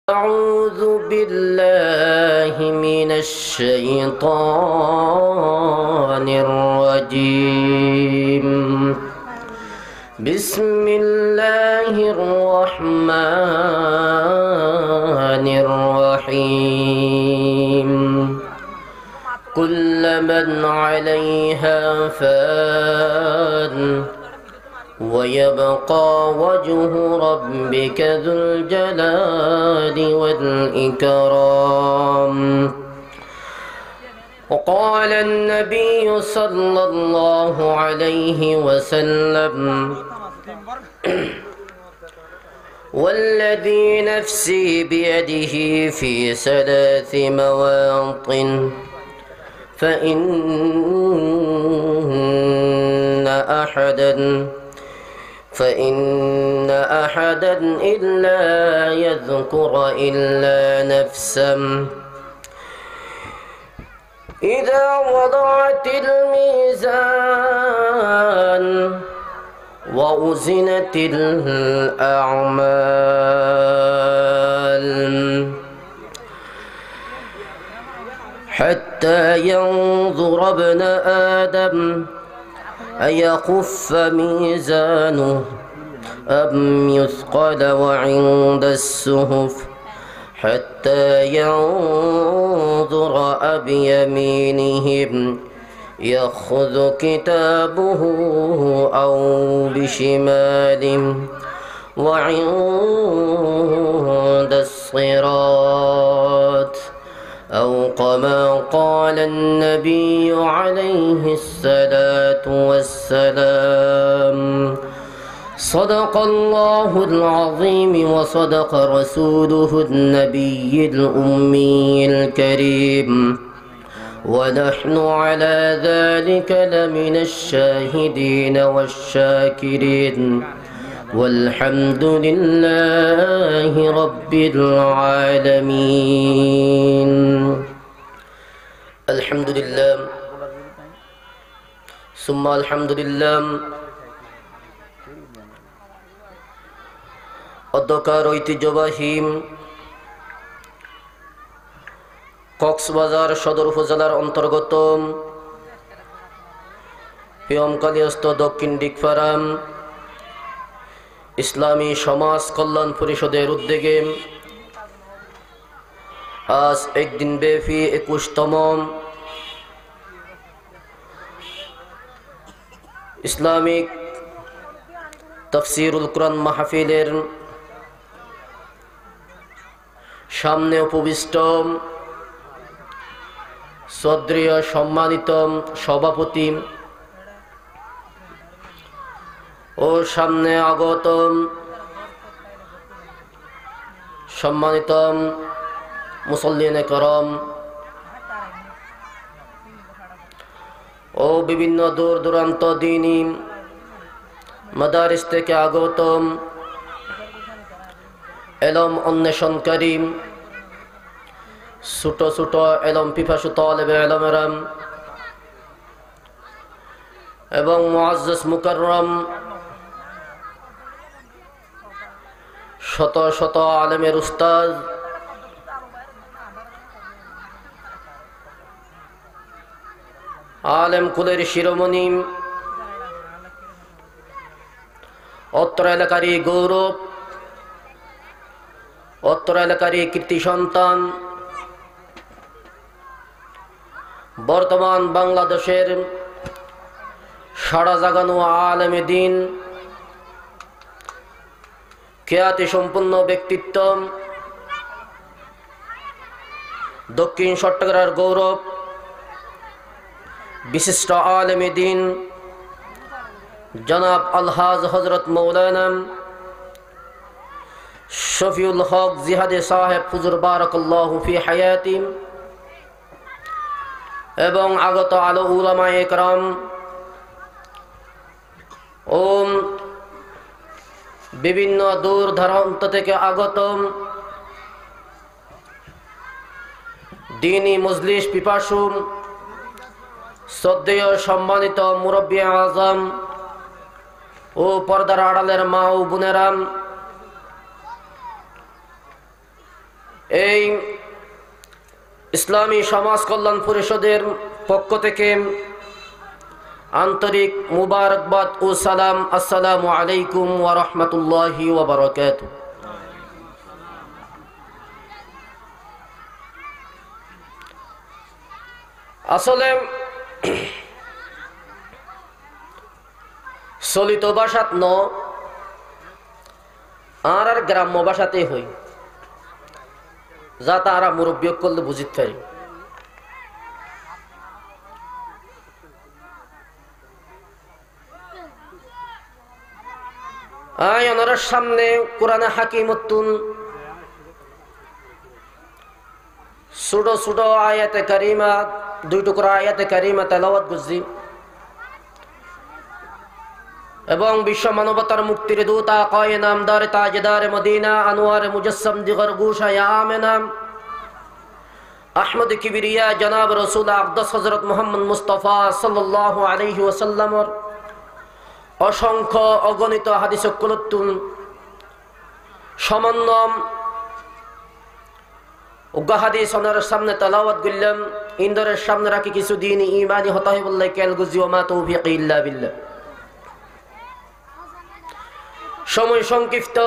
أعوذ بالله من الشيطان الرجيم. بسم الله الرحمن الرحيم. كل من عليها فان ويبقى وجه ربك ذو الجلال والإكرام. وقال النبي صلى الله عليه وسلم: والذي نفسي بيده في 3 مواطن فإن أحدا إلا يذكر إلا نفسه إذا وضعت الميزان ووزنت الأعمال حتى ينظر ابن آدم أيخف ميزانه أم يثقل وعند السهف حتى ينظر بيمينه يأخذ كتابه أو بشماله وعند الصراط أو كما قال النبي عليه الصلاة والسلام. صدق الله العظيم وصدق رسوله النبي الأمي الكريم، ونحن على ذلك لمن الشاهدين والشاكرين، والحمد لله رب العالمين. الحمد لله ثم الحمد لله। অধ্যকার ঐতিহ্যবাহী কক্সবাজার সদর উপজেলার অন্তর্গত পিয়মকালিয়াস্ত দক্ষিণ ডিগপাড়া ইসলামী সমাজ কল্যাণ পরিষদের উদ্যোগে আজ একদিন ব্যাপী 21তম ইসলামিক তাফসীরুল কুরআন মাহফিলের সামনে উপবিষ্ট শ্রদ্ধেয় সম্মানিত সভাপতি ও সামনে আগত সম্মানিত মুসল্লিনে করম ও বিভিন্ন দূর দূরান্ত দ্বীনি মাদারিস থেকে আগত এলম অন্বেষণকারী ছোট ছোট এলম পিপাসু তালেবে এলমেরা এবং মুআজ্জাজ মুকাররম শত শত আলেমের উস্তাদ আলেম কুলের শিরোমণি, অত্র এলাকারই গৌরব, অত্র এলাকারই কীর্তি সন্তান, বর্তমান বাংলাদেশের সারা জাগানো আলেমে দ্বীন, খ্যাতি সম্পন্ন ব্যক্তিত্ব, দক্ষিণ চট্টগ্রামের গৌরব, বিশিষ্ট আলেমে দ্বীন জনাব আলহাজ হযরত মাওলানা শফিউল হক জিহাদি সাহেব হুজুর বারাকাল্লাহু ফি হায়াতি এবং আগত আলো উলামায়ে কেরাম ও বিভিন্ন দূর দূরান্ত থেকে আগত দ্বীনি মজলিস পিপাসু শ্রদ্ধেয় সম্মানিত মুরব্বী আজম ও পর্দার আড়ালের মা ও বোনেরা, এই ইসলামী সমাজ কল্যাণ পরিষদের পক্ষ থেকে আন্তরিক মুবারকবাদ ও সালাম। আসসালামু আলাইকুম ওয়া রাহমাতুল্লাহি ওয়া বারাকাতুহু। আসলে চলিত ভাষাত ন আর গ্রাম্য ভাষাতে হই, যা তারা মুরব্বী করলে বুঝিতে পারি। ওনার সামনে কোরআনে হাকিমতুন ছোট ছোট আয়াতে কারিমা, 2 টুকরা আয়াতে কারিমা তেলাওয়াত করছি এবং বিশ্ব মানবতার মুক্তির দূত আকায়ে নামদার তাজদার মদিনা আনোয়ার মুজাসসাম দিগর গুশা ইয়ামেনা আহমদ কিবরিয়া জনাব রাসূল আকদাস হযরত মুহাম্মদ মুস্তাফা সাল্লাল্লাহু আলাইহি ওয়াসাল্লামের অসংখ্য অগণিত হাদিস কুলতুন সমন্বয় উগ্র হাদিস ওনার সামনে তেলাওয়াত করলাম। ইন্দরের সামনে রাখি কিছু দিন ইমানি হতে হয় বললে কেল গুজি ওয়া মা তৌফিকি ইল্লা বিল্লাহ। সময় সংক্ষিপ্ত,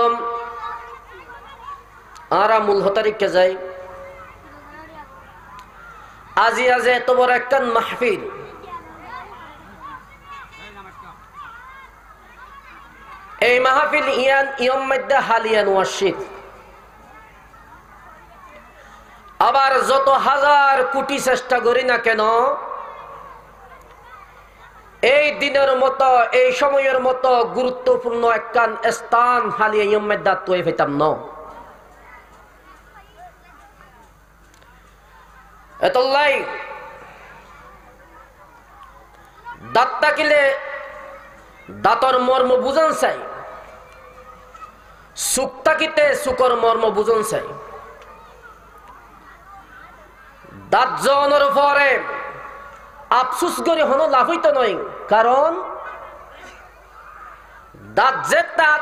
আরা মূল হতারিকে যাই। আজি আজ এত বড় একটা মাহফিল, এই মাহফিল ইয়ান ইয়ম মধ্যে হালিয়ান ওয়াশিদ, আবার যত হাজার কোটি চেষ্টা করি না কেন এই দিনের মতো এই সময়ের মতো গুরুত্বপূর্ণ একটা স্থান হালিয়া ইয়ম মধ্যে তৈরি হইতাম না। এতলাই দাঁত থাকিলে দাঁতর মর্ম বুঝন চাই, সুখ থাকিতে সুখর মর্ম বুঝন চাই। দাঁত জনের পরে আফসুস করে হনো লাভ হইতো নয়, কারণ দাঁত যে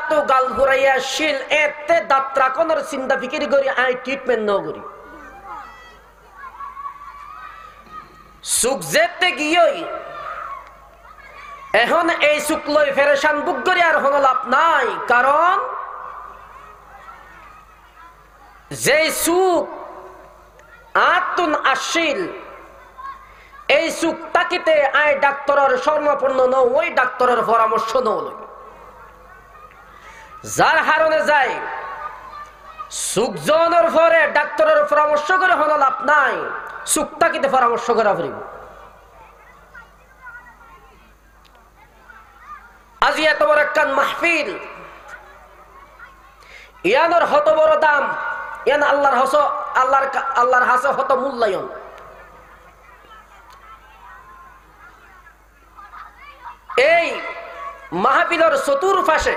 তো গাল ঘুরাইয়া শিল এতে দাঁত রাখনের চিন্তা ফিকির করি আই ট্রিটমেন্ট ন করি। সুখ যেতে গিয়েই এখন এই সুখ লই ফেরেশান বুক করি আর হনো লাভ নাই, কারণ যে সুখ আতুন আসিল এই সুখ তাকিতে আয় ডাক্তারের স্বর্ণপূর্ণ ন, ওই ডাক্তারের পরামর্শ নল। যার হারণে যায় সুখ জনের পরে ডাক্তারের পরামর্শ করে হন লাভ নাই, সুখ তাকিতে পরামর্শ করা পড়িব। আজি এত বড় একটা মাহফিল, ইয়ানোর হত বড় দাম, ইয়ান আল্লাহর হাসে হত মূল্যায়ন। এই মাহফিলের চতুর্পাশে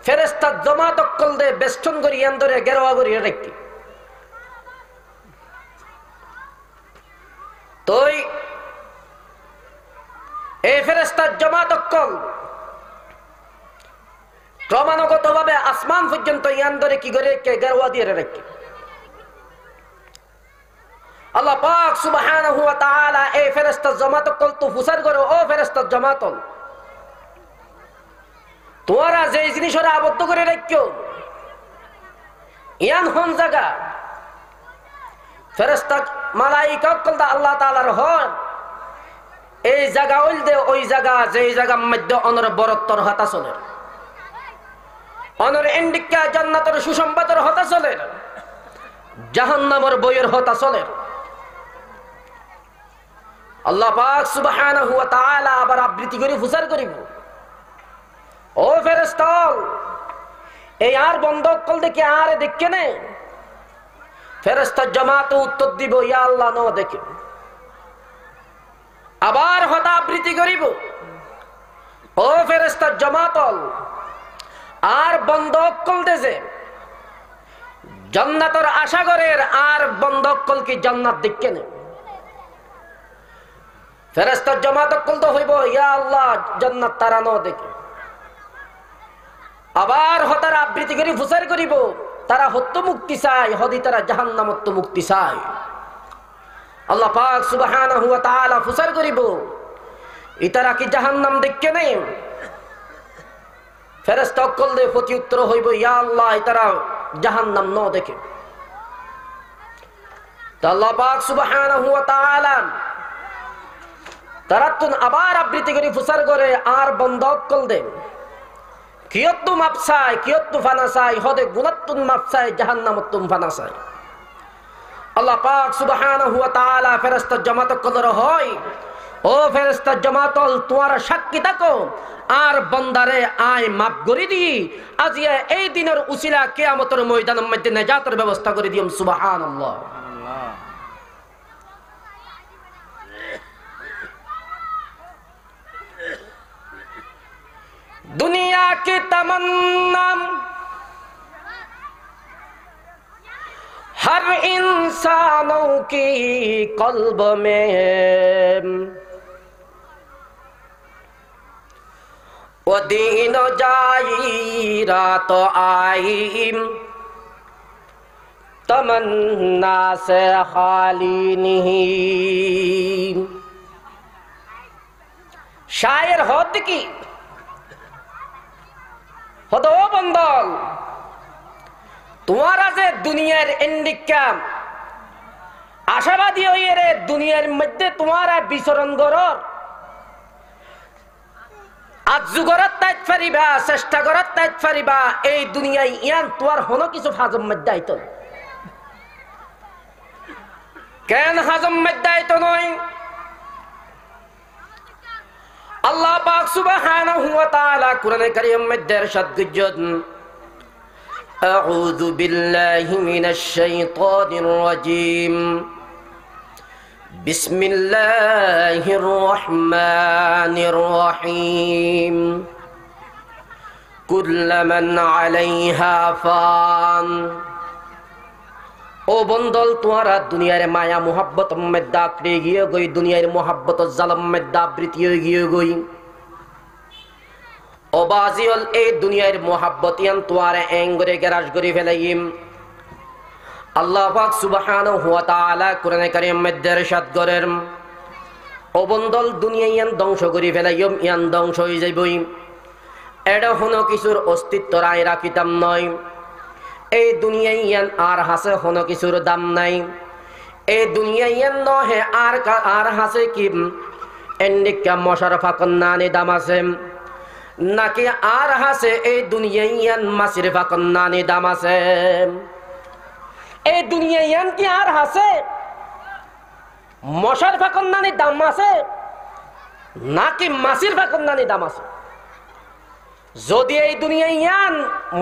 ফেরেশতা জমাত অক্কল দে বেষ্টন করি ইয়ান্দরে গেরোয়া করি রাখি। তোই এই ফেরেশতা জমাত অক্কল ক্রমানুগত ভাবে আসমান পর্যন্ত ইয়ান্দরে কি করে গেরোয়া দিয়ে রাখি। আল্লাহ পাক সুবহানাহু ওয়া তাআলা এই ফেরেশতা জমাত অক্কল তো ফুসার করে, ও ফেরেশতা জমাতল তোরা যে জিনিসরা আবদ্ধ করে রাখিও ইয়ান হন জায়গা ফেরেশতা মালাইকা অক্কল দা আল্লাহ তাআলার হন এই জায়গা হইল দে ওই জায়গা যেই জায়গার মধ্যে অনর বরত্তর হতা চলে, অনর ইন্ডিকা জান্নাতের সুসংবাদের হতা চলে, জাহান্নামের বইয়ের হতা চলে। আল্লাহ পাক সুবহানাহু ওয়া তাআলা আবার আবৃত্তি করে ফুসার করিব, ও ফেরেশতা এই আর বন্ধ কল দেখে আর দেখে নে। ফেরেশতা জামাত উত্তর দিব, ইয়া আল্লাহ ন দেখে। আবার হতা আবৃত্তি করিব, ও ফেরেশতা জামাতল আর বন্ধ কল দেছে জান্নাতের আশা করের, আর বন্ধ কল কি জান্নাত দেখে নে। ফেরেশতার জামাত কল তো হইব, ইয়া আল্লাহ জান্নাত তারা ন দেখে। আবার হতার আবৃত্তি করি ফুসার করিব, তারা হত্য মুক্তি চায়, হদি তারা জাহান্নামত্ব মুক্তি চায়। আল্লাহ পাক সুবহানাহু ওয়া তাআলা ফুসার করিব ইতারা কি জাহান্নাম দেখকে নেই? ফেরেশতা সকল দে প্রতি উত্তর হইব ইয়া আল্লাহ ইতারা জাহান্নাম ন দেখে। তো আল্লাহ পাক সুবহানাহু ওয়া তাআলা তারাতুন আবার আবৃত্তি করে ফুসার করে আর বন্ধ সকল দে কিয়ত্তু মাপসায় কিয়ত্তু ফানাসায় হদে গুনাত্তুন মাপসায় জাহান্নামত্তুম ফানাসায়। আল্লাহ পাক সুবহানাহু ওয়া তাআলা ফেরেশতা জামাত কদর হয় ও ফেরেশতা জামাতল তোমার সাক্ষী থাকো আর বন্দারে আয় মাফ করে দি আজিয়া এই দিনের উসিলা কিয়ামতের ময়দানের মধ্যে নাজাতের ব্যবস্থা করে দিম। সুবহানাল্লাহ। दुनिया की तमन्ना हर इंसानों की कल्ब में वो दिन जाई रात आई तमन्ना से खाली नहीं। शायर होत की হতো বন্দল তোমারা যে দুনিয়ার এন্ডিকা আশাবাদী হইয়ে রে দুনিয়ার মধ্যে তোমারা বিচরণ করর আজু করার তাইত পারিবা চেষ্টা করার তাইত পারিবা এই দুনিয়ায় ইয়ান তোমার হনো কিছু হাজম মধ্যে আইতো কেন হাজম মধ্যে আইতো নয়? আল্লাহ পাক সুবহানাহু ওয়া তাআলা কুরআনে কারীম মধ্যে ইরশাদ করেছেন আউযু বিল্লাহি মিনাশ শাইতানির রাজীম বিসমিল্লাহির রহমানির রহিম কুল্লামান আলাইহা ফান। ও বন্দল তোমারা দুনিয়ার মায়া মোহাব্বত মধ্যে আঁকড়ে গিয়ে গই দুনিয়ার মোহাব্বত জালম মধ্যে আবৃত্তি হয়ে গিয়ে গই ও বাজিল এই দুনিয়ার মোহাব্বত ইয়ান তোমার এঙ্গরে গ্রাস করে ফেলাইম। আল্লাহ পাক সুবহানাহু ওয়া তাআলা কোরআনে কারীম মধ্যে ইরশাদ করেন ও বন্দল দুনিয়া ইয়ান ধ্বংস করে ফেলাইম ইয়ান ধ্বংস হয়ে যাইবই এটা হনো কিছুর অস্তিত্ব রায় রাখিতাম নয়। এই দুনিয়ায় ইয়ান আর হাসে হনো কিছুর দাম নাই। এই দুনিয়ায় ইয়ান নহে আর হাসে কি এন্ডিকা মশার ফাকন নানি দাম আছে নাকি আর হাসে এই দুনিয়ায় ইয়ান মাসির ফাকন নানি দাম আছে? এই দুনিয়ায় ইয়ান কি আর হাসে মশার ফাকন নানি দাম আছে নাকি মাসির ফাকন নানি দাম আছে? যদি এই দুনিয়ায় ইয়ান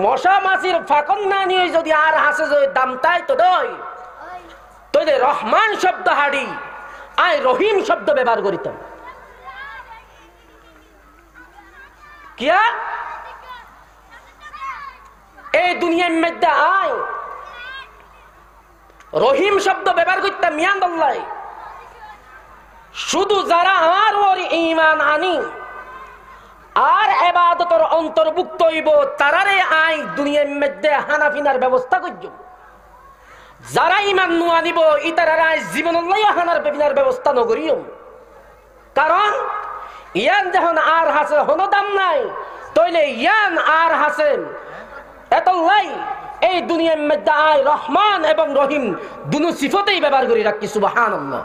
মশা মাছির ফাকন না নিয়ে যদি আর হাসে যদি দাম তাই তো দই তইলে রহমান শব্দ হাড়ি আই রহিম শব্দ ব্যবহার করিতাম। কিয়া এই দুনিয়ার মধ্যে আয় রহিম শব্দ ব্যবহার করতাম মিয়ান বললাই শুধু যারা আর ওর ঈমান আনি আর ইবাদতের অন্তর্ভুক্ত হইব তারারে আই দুনিয়ার মধ্যে হানাফিনার ব্যবস্থা করব। যারা ঈমান নু আনিব ইতারারে আই জীবনল্লাই হানার বেবিনার ব্যবস্থা নগরিও। কারণ ইয়ান যখন আর হাসে হনো দাম নাই তইলে ইয়ান আর হাসেন এতলাই এই দুনিয়ার মধ্যে আই রহমান এবং রহিম দুনো সিফতেই ব্যবহার করি রাখি। সুবহানাল্লাহ।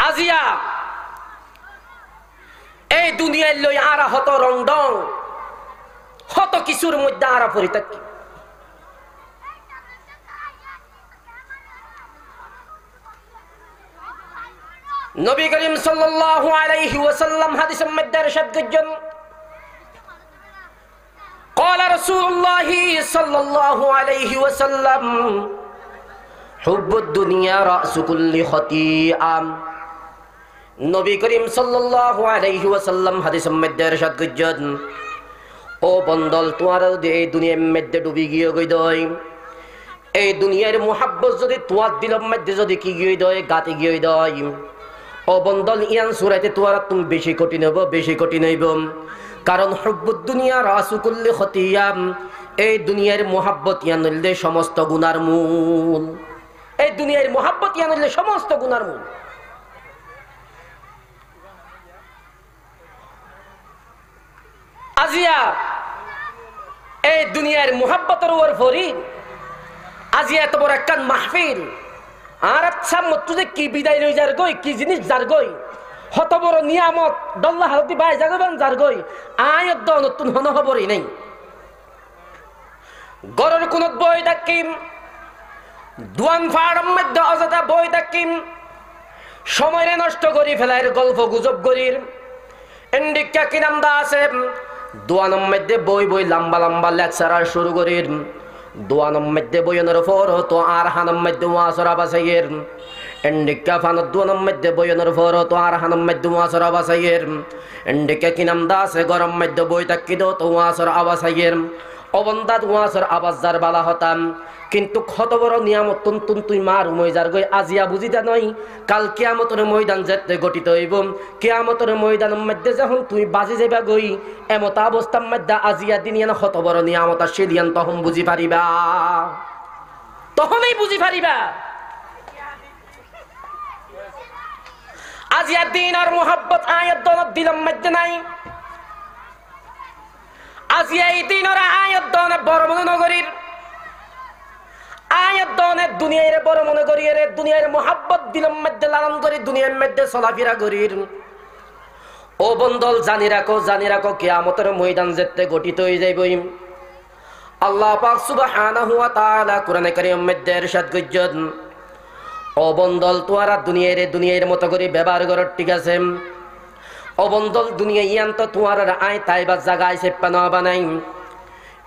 আজিয়া এই দুনিয়ার লই আরা হত রং ডং হত কিছুর মধ্যে আরা পড়ে থাকি। নবী করিম সাল্লাল্লাহু আলাইহি ওয়াসাল্লাম হাদিসের মধ্যে ইরশাদ করেছেন قال رسول الله صلى الله عليه وسلم حب الدنيا رأس كل خطيئة। নবী করিম সাল্লাল্লাহু আলাইহি ওয়াসাল্লাম হাদিসের মধ্যে ইরশাদ করেছেন ও বন্দল তোমার এই দুনিয়ার মধ্যে ডুবি গিয়ে গই দই এই দুনিয়ার মোহাব্বত যদি তোমার দিলের মধ্যে যদি কি গিয়ে দই গাতে গিয়ে দই ও বন্দল ইয়ান সুরাইতে তোরা তুমি বেশি কঠিন হইব, বেশি কঠিন হইব। কারণ হুব্বুদ দুনিয়া রাসু কুল্লি খতিয়াম, এই দুনিয়ার মোহাব্বত ইয়ান হইলে সমস্ত গুনার মূল। এই দুনিয়ার মোহাব্বত ইয়ান হইলে সমস্ত গুনার মূল। আজিয়া এই দুনিয়ার মোহাব্বতের উপর ফরিদ, আজিয়া এত বড় একটা মাহফিল। আর আচ্ছা মত কি বিদায় লই যার গই, কি জিনিস যার গই, হত বড় নিয়ামত দল্লা হালতি বাই যাগবেন যার গই, আয়ত নতুন হন খবরই নেই। গরর কোন বই থাকিম, দুয়ান ফাড়ম মধ্যে অযথা বই থাকিম, সময়রে নষ্ট করি ফেলার গল্প গুজব করির এন্ডিকা কি নাম দা আছে। দোয়ানের মধ্যে বই বই লম্বা লম্বা লেকচার শুরু করির, দোয়ানের মধ্যে বইনের পর হতো আর হানের মধ্যে ওয়াসরা বাসাইয়ের, এন্ডিকা ফানত দোয়ানের মধ্যে বইনের পর হতো আর হানের মধ্যে ওয়াসরা বাসাইয়ের, এন্ডিকা কি নাম দা আছে গরম মধ্যে বই থাকি দো তো ওয়াসর আবাসাইয়ের। অবন্দাত ওয়াসর আবাস যার বালা হতাম, কিন্তু কত বড় নিয়ামত তুন তুই মার উমই যার গই আজিয়া বুঝিতা নয়। কাল কিয়ামতের ময়দান যেতে গঠিত হইব, কিয়ামতের ময়দানের মধ্যে যখন তুই বাজি যাবা গই, এমতা অবস্থার মধ্যে আজিয়া দিনিয়ান কত বড় নিয়ামত আসে দিয়ান, তখন বুঝি পারিবা, তখনই বুঝি পারিবা। আজিয়া দিন আর মোহাব্বত আয়াত দনত দিলাম মধ্যে নাই। আজিয়া এই দিন আর আয়াত দনে বড় মনে নগরীর, আয়াত দনে দুনিয়ার বড় মনে করি, রে দুনিয়ার মোহাব্বত দিলাম মধ্যে লালন করি, দুনিয়ার মধ্যে চলাফেরা করির। ও বন্দল জানি রাখো কিয়ামতের ময়দান যেতে গঠিত হয়ে যাইবই। আল্লাহ পাক সুবহানাহু ওয়া তাআলা কোরআনে কারীমের মধ্যে ইরশাদ করেছেন, ও বন্দল তোরা দুনিয়ার মতো করে ব্যবহার কর, ঠিক আছে। ও বন্দল দুনিয়া ইয়ান তো তোরা আয় তাইবা জায়গায় সেপ্পানো বানাই,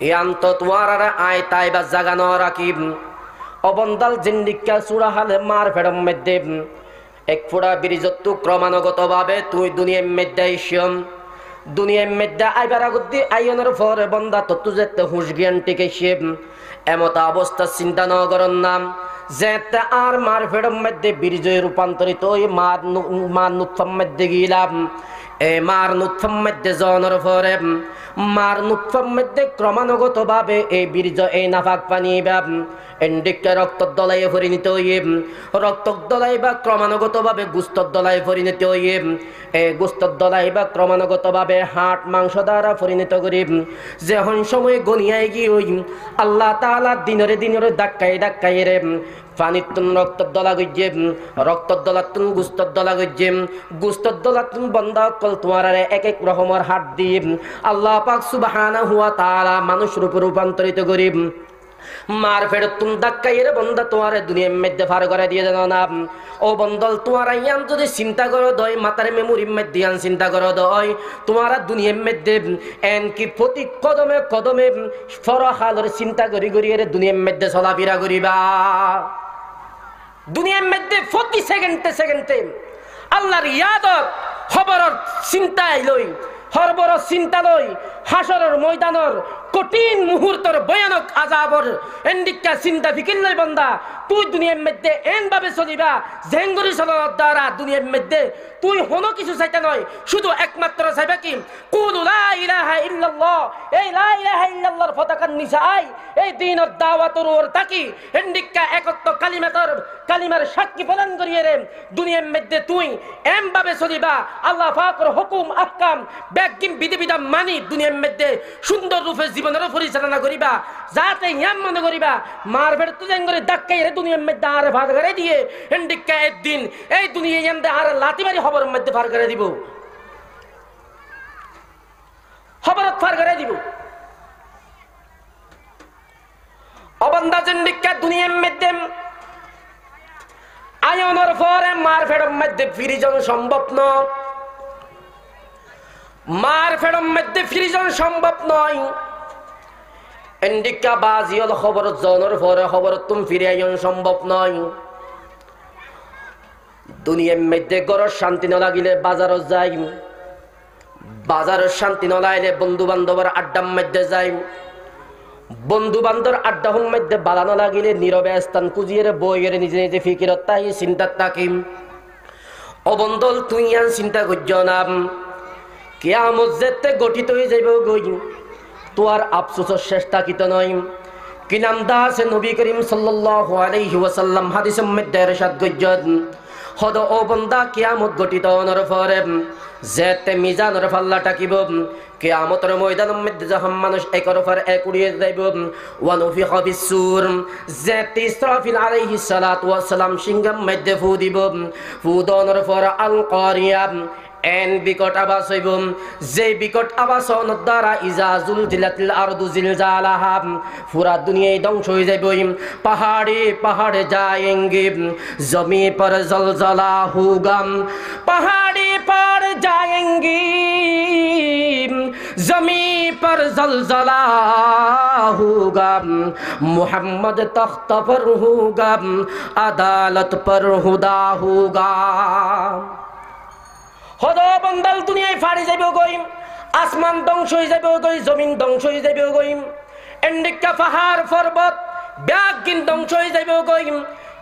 ইয়ান তো তোরা আয় তাইবা জায়গা ন রাখিব। অবন্দাল জিন্দিকা চূড়া হালে মার ফেরম মধ্যে এক ফোড়া বীরযত্তু ক্রমানুগত ভাবে তুই দুনিয়ার মধ্যে আইসম, দুনিয়ার মধ্যে আইবার আগত আইনের পরে বন্দা তো তুই যেতে হুঁশ জ্ঞান টিকে সেব এমতা অবস্থা চিন্তা ন করন নাম যেতে আর মার ফেরম মধ্যে বীর্যে রূপান্তরিত ওই মার নুৎফার মধ্যে গিলাম। এই মার নুৎফার মধ্যে জনের পরে মার নুৎফার মধ্যে ক্রমানুগত ভাবে এই বীর্য এই নাফাক পানি বাব এন্ডিকা রক্তর দলাইয়ে পরিণত হইয়ে, রক্তর দলাই বা ক্রমানুগত ভাবে গুস্তর দলায় পরিণত হইয়ে, এই গুস্তর দলাই বা ক্রমানুগত ভাবে হাট মাংস দ্বারা পরিণত করি। যখন সময় গনিয়ায় গিয়ে ওই আল্লাহ তাআলা দিনরে ধাক্কাই রে পানির তুন রক্তর দলা গজ্জে, রক্তর দলা তুন গুস্তর দলা গজ্জে, গুস্তর দলা তুন বন্দা কল তোমার এক এক রকমের হাট দিয়ে আল্লাহ পাক সুবহানাহু ওয়া তাআলা মানুষ রূপে রূপান্তরিত করি। মার ফেরত তুমি ধাক্কাইয়ে রে বন্দা তোমার দুনিয়ার মধ্যে ফার করে দিয়ে জানো না। ও বন্দল তোমার ইয়ান যদি চিন্তা করো দয় মাতার মেমোরির মধ্যে ইয়ান চিন্তা করো দয় তোমার দুনিয়ার মধ্যে এন কি প্রতি কদমে কদমে ফরহালের চিন্তা করি রে দুনিয়ার মধ্যে চলাফেরা করিবা। দুনিয়ার মধ্যে প্রতি সেকেন্ডে আল্লাহর ইয়াদত খবরের চিন্তায় লই, হরবর চিন্তা লই, হাসরের ময়দানের কঠিন মুহূর্তের ভয়ানক আযাবর এন্ডিকা চিন্তা ফিকির লই বন্দা তুই দুনিয়ার মধ্যে এন ভাবে চলিবা জেঙ্গুরি চলার দ্বারা দুনিয়ার মধ্যে তুই হনো কিছু চাইতে নয়, শুধু একমাত্র চাইবা কি কুলু লা ইলাহা ইল্লাল্লাহ। এই লা ইলাহা ইল্লাল্লাহর পতাকার নিচে আই এই দ্বীনের দাওয়াতের ওর তাকি এন্ডিকা একত্ব কালিমার সাক্ষী প্রদান করিয়ে রে দুনিয়ার মধ্যে তুই এম ভাবে চলিবা আল্লাহ পাকের হুকুম আহকাম ব্যাগিম বিধিবিধান মানি দুনিয়ার মধ্যে সুন্দর রূপে জীবনের পরিচালনা করিবা, যাতে ইয়াম মনে করিবা মার বেড়ে তুই করে ধাক্কাই রে দুনিয়ার মধ্যে আর ভাগ করে দিয়ে এন্ডিকা একদিন এই দুনিয়া ইয়ামদে আর লাতিবারি খবরের মধ্যে ফার করে দিব, খবরত ফার করে দিব। অবন্দা এন্ডিকা দুনিয়ার মধ্যে আয়নের পরে মার ফেড়ের মধ্যে ফিরে যাওয়া সম্ভব নয়, মার ফেড়ের মধ্যে ফিরে যাওয়া সম্ভব নয়। এন্ডিকা বাজিয়ল খবর জনের পরে খবর তুমি ফিরে আইন সম্ভব নয়। দুনিয়ার মধ্যে গড়ের শান্তি ন লাগিলে বাজারত যাই, বাজারের শান্তি ন লাইলে বন্ধু বান্ধবের আড্ডার মধ্যে যাই, বন্ধু বান্ধব আড্ডা হল মধ্যে বালানো লাগিলে নীরবে স্থান খুঁজিয়ে বইয়ের নিজে নিজে ফিকিরত তাই চিন্তার তাকিম। অবন্দল তুই আন চিন্তা করছ না কিয়ামত যেতে গঠিত হয়ে যাইব গই তোর আফসোসের শেষ থাকিত নয় কি নাম দাসে নবী করিম সাল্লাল্লাহু আলাইহি ওয়াসাল্লাম হাদিসের মধ্যে ইরশাদ করছেন হদ ও বান্দা কিয়ামত গঠিত হওয়ার পরে যেতে মিজানের পাল্লা টাকিব কিয়ামতের ময়দানের মধ্যে যখন মানুষ একের পর এক উড়িয়ে যাইব ওয়া নুফিখা ফিস-সূর যেতে ইসরাফিল আলাইহিস সালাতু ওয়াস সালাম সিংহের মধ্যে ফু দিব ফু দেওয়ার পর আল কারিয়া এন বিকট আওয়াজ হইব যে বিকট আওয়াজ হওয়ার দ্বারা ইজা জুলজিলাতিল আরদু জিলজালাহা পুরা দুনিয়া ধ্বংস হয়ে যাবে পাহাড়ে जाएंगे जमी पर जलजला होगा पहाड़ी पर जाएंगे जमी पर जलजला होगा मोहम्मद तख्त पर होगा अदालत पर हुदा होगा হদো বন্দাল দুনিয়ায় ফাড়ি যাইব গইম আসমান ধ্বংস হয়ে যাবে গই জমিন ধ্বংস হয়ে যাবে গইম এন্ডিকা পাহাড় পর্বত ব্যাগিন ধ্বংস হয়ে যাবে গইম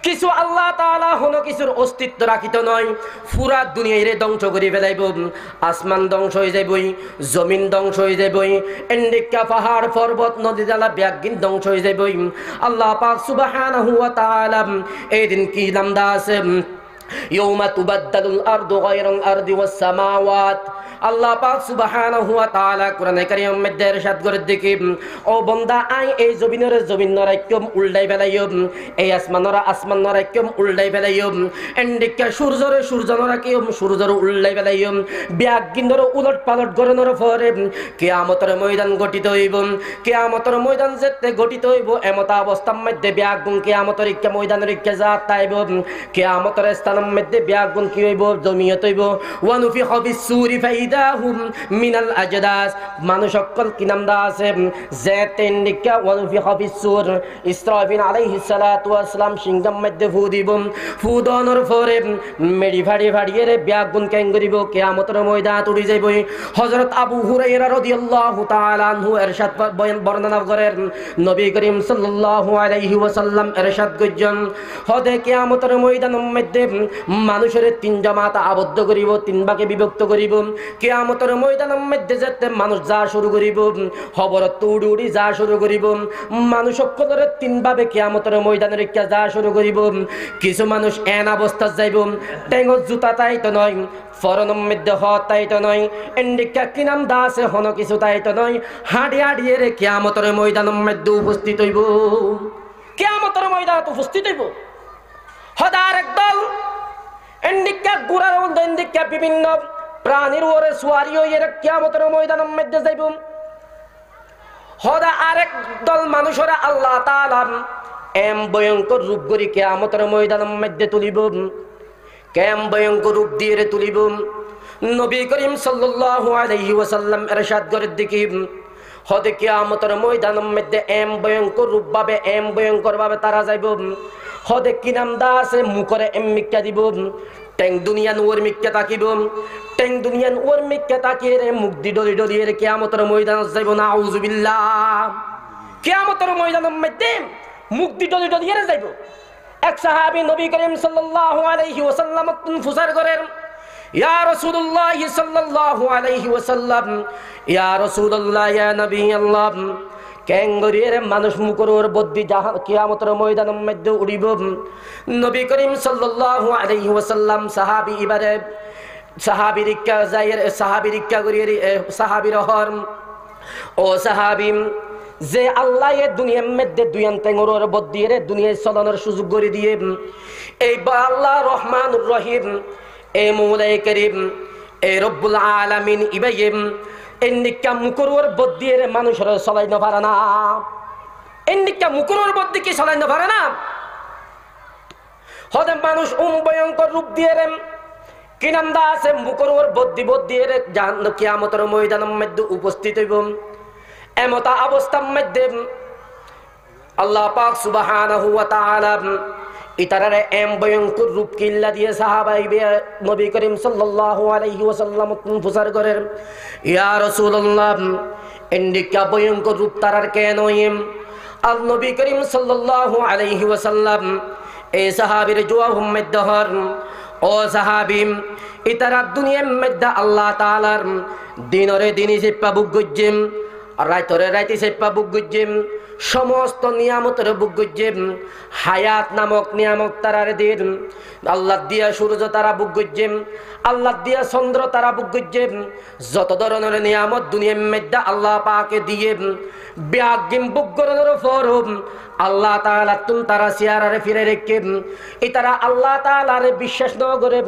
কিছু আল্লাহ তাআলা হনো কিছুর অস্তিত্ব রাখিত নয় পুরা দুনিয়ারে ধ্বংস করে ফেলাইব আসমান ধ্বংস হয়ে যাইবই জমিন ধ্বংস হয়ে যাইবই এন্ডিকা পাহাড় পর্বত নদী নালা ব্যাগিন ধ্বংস হয়ে যাইবই আল্লাহ পাক সুবহানাহু ওয়া তাআলা এই দিন কি নাম দা আছে يوم تبدل الأرض غير الأرض والسماوات আল্লাহ পাক সুবহানাহু ওয়া তাআলা কোরআনে কারীমের মধ্যে ইরশাদ করে দেখি ও বান্দা আই এই জমিন নরাইকম উল্টাই ফেলাইও এই আসমান নরাইকম উল্টাই ফেলাইও এন্ডিকা সূর্য নরাইকম সূর্যর উল্টাই ফেলাইও ব্যাগিন্দর উলট পালট গরনের পরে কিয়ামতের ময়দান গঠিত হইব কিয়ামতের ময়দান যেতে গঠিত হইব এমতা অবস্থার মধ্যে ব্যাগুন কিয়ামতের ইচ্ছা ময়দানের ইচ্ছা জাত তাইব কিয়ামতের স্থানের মধ্যে ব্যাগুন কি হইব জমিয়ত হইব ওয়া নুফিখা ফিস-সূরি মিনাল আজদাস মানুষ সকল কি নাম দা আছে যেতেন্ডিকা ওয়া নুফিখা ফিস-সূর ইসরাফিল আলাইহিস সালাতু ওয়াস সালাম সিংহের মধ্যে ফু দিব ফু দেওয়ার পরে মেডি ফাড়িয়ে রে ব্যাগুন কেন করিব কিয়ামতের ময়দান উড়ি যাইব হযরত আবু হুরায়রা রাদিয়াল্লাহু তাআলা আনহু ইরশাদ বর্ণনা করেন নবী করিম সাল্লাল্লাহু আলাইহি ওয়াসাল্লাম ইরশাদ করেন হদে কিয়ামতের ময়দানের মধ্যে মানুষের তিন জামাত আবদ্ধ করিব তিন ভাগে বিভক্ত করিব কিয়ামতের ময়দানের মধ্যে যেতে মানুষ যা শুরু করিব খবর উড়ি যা শুরু করিব মানুষ সকলের তিন ভাবে কিয়ামতের ময়দানের রেখা যা শুরু করিব কিছু মানুষ এন অবস্থা যাইব টেঙ্গর জুতা তাইতো নয় ফরনের মধ্যে তাইতো নয় এন্ডিকা কি নাম দা আছে হন কিছু তাইতো নয় হাড়িয়ে রে কিয়ামতের ময়দানের মধ্যে উপস্থিত হইব কিয়ামতের ময়দানে উপস্থিত হইব হদার একদল এন্ডিকা গুড়ার মধ্যে এন্ডিকা বিভিন্ন প্রাণীর ওরে সুয়ারি হইয়ে কিয়ামতের ময়দানের মধ্যে যাইব হদা আরেক দল মানুষরা আল্লাহ তাআলা এম ভয়ঙ্কর রূপ করি কিয়ামতের ময়দানের মধ্যে তুলিব কেম ভয়ঙ্কর রূপ দিয়ে তুলিব নবী করিম সাল্লাল্লাহু আলাইহি ওয়াসাল্লাম ইরশাদ করে দেখি হদে কিয়ামতের ময়দানের মধ্যে এম ভয়ঙ্কর রূপ ভাবে এম ভয়ঙ্কর ভাবে তারা যাইব হদে কি নাম দা আছে মুখরে এম মিক্কা দিব টেং দুনিয়ান ওর মিক্কা তাকিব টেং দুনিয়ান ওর মিক্কা তাকিয়ে রে মুখ দি ডলি রে কিয়ামতের ময়দানে যাইব না আউযুবিল্লাহ কিয়ামতের ময়দানের মধ্যে মুখ দি ডলি রে যাইব এক সাহাবী নবী করিম সাল্লাল্লাহু আলাইহি ওয়াসাল্লাম ফুসার করেন ইয়া রাসূলুল্লাহ সাল্লাল্লাহু আলাইহি ওয়াসাল্লাম ইয়া রাসূলুল্লাহ ইয়া নবী আল্লাহ কেঙ্গরির মানুষ মুকরর বদ্দি কিয়ামতের ময়দানের মধ্যে উড়িব নবী করিম সাল্লাল্লাহু আলাইহি ওয়াসাল্লাম সাহাবীরিকা করিয়ে সাহাবীর হর ও সাহাবী যে আল্লাহ এ দুনিয়ার মধ্যে দুইয়ান তেঙ্গরর বদ্দি রে দুনিয়ায় চলানোর সুযোগ করে দিয়ে এই আল্লাহ রহমানুর রহিম এই মৌলাই করিম এই রব্বুল আলামিন ইবাইম এন্ডিকা মুকরর বদ্দি রে মানুষের চলাইতে পারে না এন্ডিকা মুকরর বদ্দি কি চলাইতে পারে না হদে মানুষ ভয়ঙ্কর রূপ দিয়ে রে কি নাম দা আছে মুকরর বদ্দি রে কিয়ামতের ময়দানের মধ্যে উপস্থিত হইব এমতা অবস্থার মধ্যে আল্লাহ পাক সুবহানাহু ওয়া তাআলা ইতারারে এম ভয়ঙ্কর রূপ কিল্লা দিয়ে সাহাবাই নবী করিম সাল্লাল্লাহু আলাইহি ওয়াসাল্লাম ফুসার করেন ইয়া রাসূলুল্লাহ এন্ডিকা ভয়ঙ্কর রূপ তারার কেন আল নবী করিম সাল্লাল্লাহু আলাইহি ওয়াসাল্লাম এই সাহাবীর জবাব মধ্যে হর ও সাহাবীম ইতারা দুনিয়ার মধ্যে আল্লাহ তাআলার দিনরে দিনই সেপা বুক গজ্জেম রাইতরে রাইতে সেপা বুক গজ্জেম সমস্ত নিয়ামতের বুক গজ্জেম হায়াত নামক নিয়ামত তারার দিন আল্লাহ দিয়া সূর্য তারা বুক গজ্জেম আল্লাহ দিয়া চন্দ্র তারা বুক গজ্জেম যত ধরনের নিয়ামত দুনিয়ার মধ্যে আল্লাহ পাকে দিয়ে ব্যাগিম বুক গরনের ফরম আল্লাহ তাআলা তুম তারা সিয়ারারে ফিরে রেখে ইতারা আল্লাহ তাআলার বিশ্বাস ন করে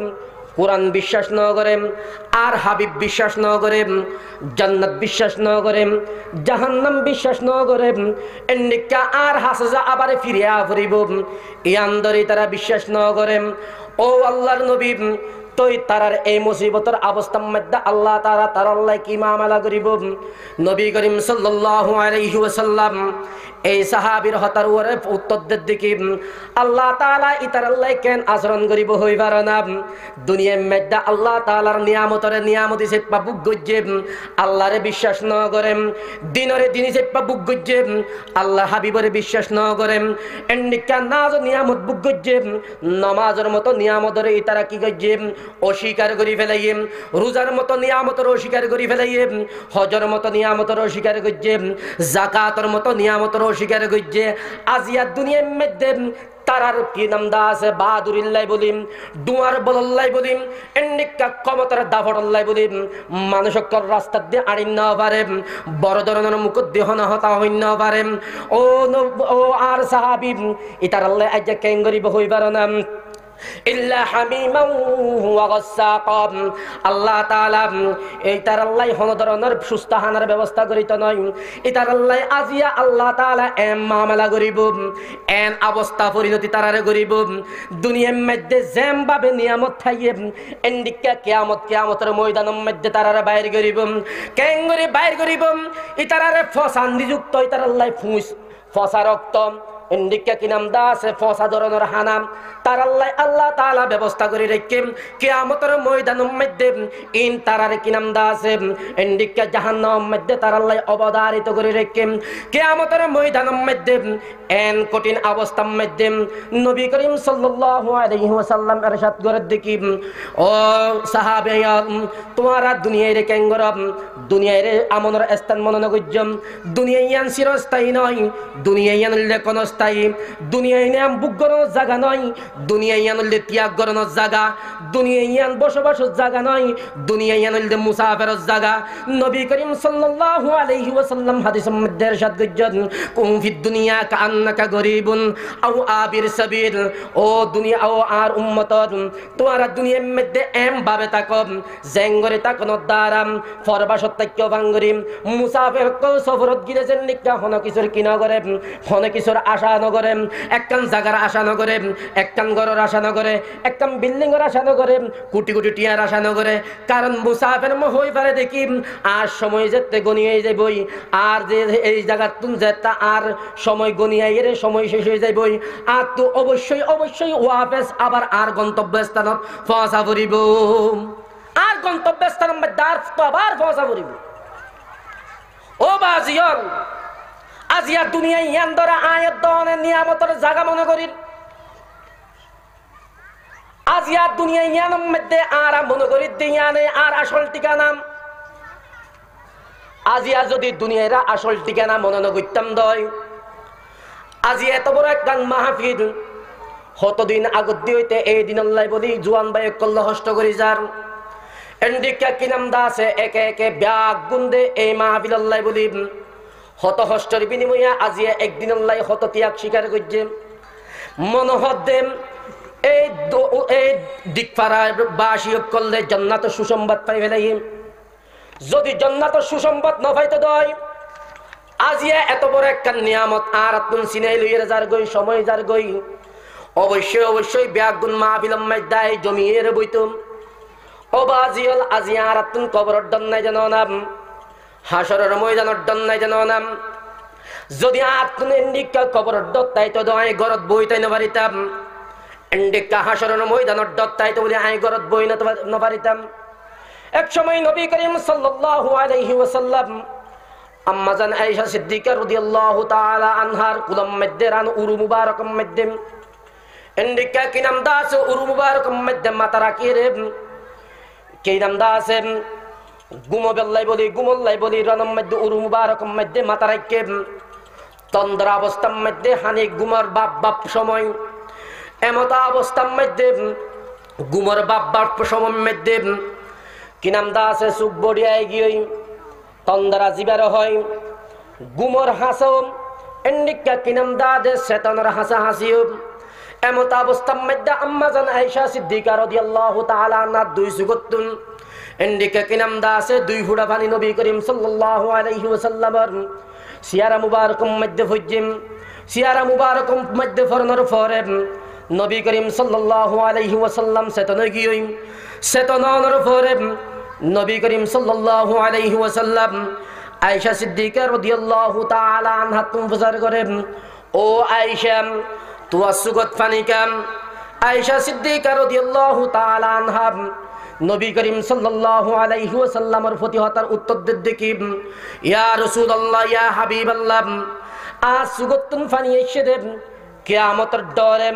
কোরআন বিশ্বাস ন করে আর হাবিব বিশ্বাস ন করে জান্নাত বিশ্বাস ন করে জাহান্নাম বিশ্বাস ন করে এন্ডিকা আর হাসজা আবার ফিরিয়া ফিরিব ইয়ান্দরি তারা বিশ্বাস ন করে ও আল্লাহর নবী তোই তারার এই মুসিবতের অবস্থার মধ্যে আল্লাহ তাআলা তার আল্লাহ কি মামলা করিব নবী করিম সাল্লাল্লাহু আলাইহি ওয়াসাল্লাম এই সাহাবীর হতার ওরে উত্তর দিকে আল্লাহ তাআলা ইতার আল্লাহ কেন আচরণ করিব হইবার না দুনিয়ার মধ্যে আল্লাহ তাআলার নিয়ামতরে নিয়ামতি সে পাবুক গজ্জে আল্লাহরে বিশ্বাস ন করে দিনরে দিন সে পাবুক গজ্জে আল্লাহ হাবিবরে বিশ্বাস ন করে এন্ডিকা নাজ নিয়ামত বুক গজ্জে নামাজের মতো নিয়ামতরে ইতারা কি গজ্জে অস্বীকার করি ফেলাইম রোজার মতো নিয়ামতের অস্বীকার করি ফেলাইম হজের মতো নিয়ামতের অস্বীকার করছে যাকাতের মতো নিয়ামতের অস্বীকার করছে আজিয়া দুনিয়ার মধ্যে তারার কি নাম দা আছে বাহাদুরিল্লাহ বলিম দুয়ার বলল্লাই বলিম এন্ডিকা ক্ষমতার দাফড়ল্লাই বলিম মানুষকর রাস্তা দিয়ে আড়িন না পারে বড় ধরনের মুকুট দেহ না হতা হইন পারে ও আর সাহাবী ইতার আল্লাহ আজ কেন গরিব হইবার না ইল্লা হামিমান ওয়া গাসসাকা আল্লাহ তাআলা এইটার আল্লাহ কোন ধরনের সুস্থাহানার ব্যবস্থা করিত নয় এটার আল্লাহ আজিয়া আল্লাহ তাআলা এম মামলা করিব এন অবস্থা পরিণতি তারারে করিব দুনিয়ার মধ্যে যেম ভাবে নিয়ামত থাইয়ে এন্ডিকা কিয়ামতের ময়দানের মধ্যে তারারে বাইর করিব কেন করে বাইর করিব ইতারারে ফসান্দি যুক্ত ইতার আল্লাহ ফসা রক্ত এন্ডিকা কি নাম দা আছে ফসা ধরনের হানাম তার আল্লাহ তাআলা ব্যবস্থা করে রেখে কিয়ামতের ময়দানের মধ্যে ইন তারার কি নাম দা আছে এন্ডিকা জাহান্নামের মধ্যে তার আল্লাহ অবধারিত করে রেখে কিয়ামতের ময়দানের মধ্যে এন কঠিন অবস্থার মধ্যে নবী করিম সাল্লাল্লাহু আলাইহি ওয়াসাল্লাম ইরশাদ করে দেখি ও সাহাবায়া তোমারা দুনিয়ায় রে কেন গরব দুনিয়ায় রে আমনের স্থান মনন গজ্জম দুনিয়ায়ান চিরস্থায়ী নয় দুনিয়ায়ান লেখন স্থায়ী দুনিয়ায় নাম বুকগরণ জায়গা নয় দুনিয়ায়ান হইলে ত্যাগ করানোর জায়গা দুনিয়ায়ান বসবাসের জায়গা নয় দুনিয়ায়ান হইলে মুসাফিরের জায়গা নবী করিম সাল্লাল্লাহু আলাইহি ওয়াসাল্লাম হাদিসের মধ্যে ইরশাদ করেছেন কুম ফিদ দুনিয়া কান্নাকা গরিবুন আও আবির সাবিল ও দুনিয়া ও আর উম্মত তোমরা দুনিয়ার মধ্যে এম ভাবে থাকো জেঙ্গরে থাকনো দারাম ফরবাসত থাকো ভাঙ্গরিম মুসাফির কো সফরত গিরেছেন নিকা হন কিছুর কিনা করে হন কিছুর আশা নগরে একখান জায়গার আশা নগরে একখান ঘরের আশা নগরে একখান বিল্ডিং এর আশা নগরে কোটি কোটি টিয়ার আশা নগরে কারণ মুসাফির হই পারে দেখি আর সময় যেতে গনিয়ে যাইবই আর যে এই জায়গার তুন যেটা আর সময় গনিয়ে এর সময় শেষ হয়ে যাইবই আর তো অবশ্যই ওয়াফেস আবার আর গন্তব্যস্থানত পৌঁছা পড়িব আর গন্তব্যস্থান মধ্যে আর তো আবার পৌঁছা পড়িব ও বাজিয়ল আজিয়া দুনিয়ায় ইয়ান ধরা আয়াত দনের নিয়ামতের জায়গা মনে করি আজিয়া দুনিয়ায় ইয়ানের মধ্যে আর মনে করি দিয়ানে আর আসল ঠিকানা আজিয়া যদি দুনিয়ার আসল ঠিকানা মনে করতাম দয় আজি এত বড় একখান মাহফিল কতদিন আগত দিতে এই দিন আল্লাহ বলি জুয়ান ভাই কল্ল হষ্ট করি যার এন্ডিকা কি নাম দা আছে একে একে ব্যাগ গুন্দে এই মাহফিল আল্লাহ বলি হত হষ্টর বিনিময়ে আজিয়া একদিন আল্লাহ হত ত্যাগ স্বীকার করছে মনোহদ্দেম এই দিকপাড়া বাসী করলে জান্নাত সুসংবাদ পাই ফেলাই যদি জান্নাত সুসংবাদ না পাইতে দয় আজিয়া এত বড় একটা নিয়ামত আর তুন সিনাই লইয়ের যার গই সময় যার গই অবশ্যই ব্যাগুন মাহফিলম মাইদায় জমিয়ের বইতুম অবাজিয়ল আজিয়া আর তুন কবরের দন্নাই জানো নাম হাসরের ময়দানের দন্নাই জানো নাম যদি আতুন এন্ডিকা কবরের দত্তাই তো দয় গরত বইতাই না পারিতাম এন্ডিকা হাসরের ময়দানের দত্তাই তো বলি আই গরত বই না পারিতাম এক সময় নবী করিম সাল্লাল্লাহু আলাইহি ওয়াসাল্লাম আম্মা জান আয়েশা সিদ্দিকা রাদিয়াল্লাহু তাআলা আনহার কুলম মধ্যে রান উরু মুবারকম মধ্যে এন্ডিকা কি নাম দা আছে উরু মুবারক মধ্যে মাথা রাখিয়ে রে কি নাম দা আছে গুমবেল্লাই বলি রনম মধ্যে উরু মুবারক মধ্যে মাথা রাখিয়ে তন্দ্রা অবস্থার মধ্যে হানি গুমর বাপ সময় এমতা অবস্থার মধ্যে গুমর বাপ সময় মধ্যে কি নাম দা আছে সুখ বড়িয়ায় গিয়ে তন্দ্রা জিবার হয় গুমর হাসো এন্ডিকা কি নাম দা দে শেতানের হাসা হাসিও এমতা অবস্থার মধ্যে আম্মা জান আয়েশা সিদ্দিকা রাদিয়াল্লাহু তাআলা আনহা দুই সুগতুন এন্ডিকা কি নাম দা আছে দুই ফুটা পানি নবী করিম সাল্লাল্লাহু আলাইহি ওয়াসাল্লামের সিয়ারা মুবারকুম মধ্যে ফুজিম সিয়ারা মুবারকুম মধ্যে ফরনর ফরে নবী করিম সাল্লাল্লাহু আলাইহি ওয়াসাল্লাম সেতনর ফরে নবী করিম সাল্লাল্লাহু আলাইহি ওয়াসাল্লাম আয়েশা সিদ্দিকা রাদিয়াল্লাহু তাআলা আনহা তুমফজার করে ও আয়েশা তুয়া সুগত ফানিকাম আয়েশা সিদ্দিকা রাদিয়াল্লাহু তাআলা আনহা নবী করিম সাল্লাল্লাহু আলাইহি ওয়াসাল্লামের ফতিহতার উত্তর দিকে ইয়া রাসূলুল্লাহ ইয়া হাবিবাল্লাহ আজ সুগতুন ফানি এসে দেব কিয়ামতের ডরে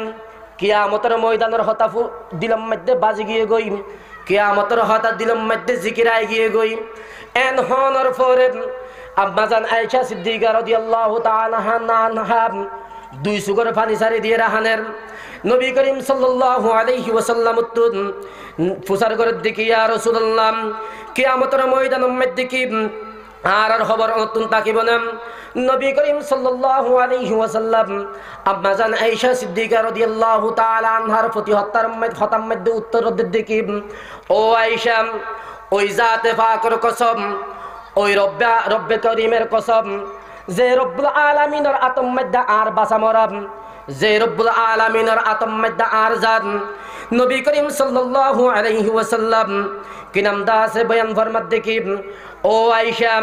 কিয়ামতের ময়দানের হতাফু দিলম মধ্যে বাজি গিয়ে গই কিয়ামতের হতা দিলম মধ্যে জিকিরায় গিয়ে গই এন হনর ফরে আম্মা জান আয়েশা সিদ্দিকা রাদিয়াল্লাহু তাআলা আনহা দুই সুগর পানি সারি দিয়ে রাহানের নবী করিম সাল্লাল্লাহু আলাইহি ওয়াসাল্লাম ফুসার করে দেখি ইয়া রাসূলুল্লাহ কিয়ামতের ময়দানের মধ্যে কি আর খবর নতুন তাকিব না নবী করিম সাল্লাল্লাহু আলাইহি ওয়াসাল্লাম আম্মা জান আয়েশা সিদ্দিকা রাদিয়াল্লাহু তাআলা আনহার প্রতি হতার মধ্যে উত্তর দেখি ও আয়েশা ওই জাতে পাকের কসম ওই রব্বে করিমের কসম যে রব্বুল আলামিনের আতম মধ্যে আর বাসা মরাম যে রব্বুল আলামিনের আতম মধ্যে আর জান নবী করিম সাল্লাল্লাহু আলাইহি ওয়াসাল্লাম কি নাম দা আছে বয়ান ফরমাত দেখি ও আয়েশা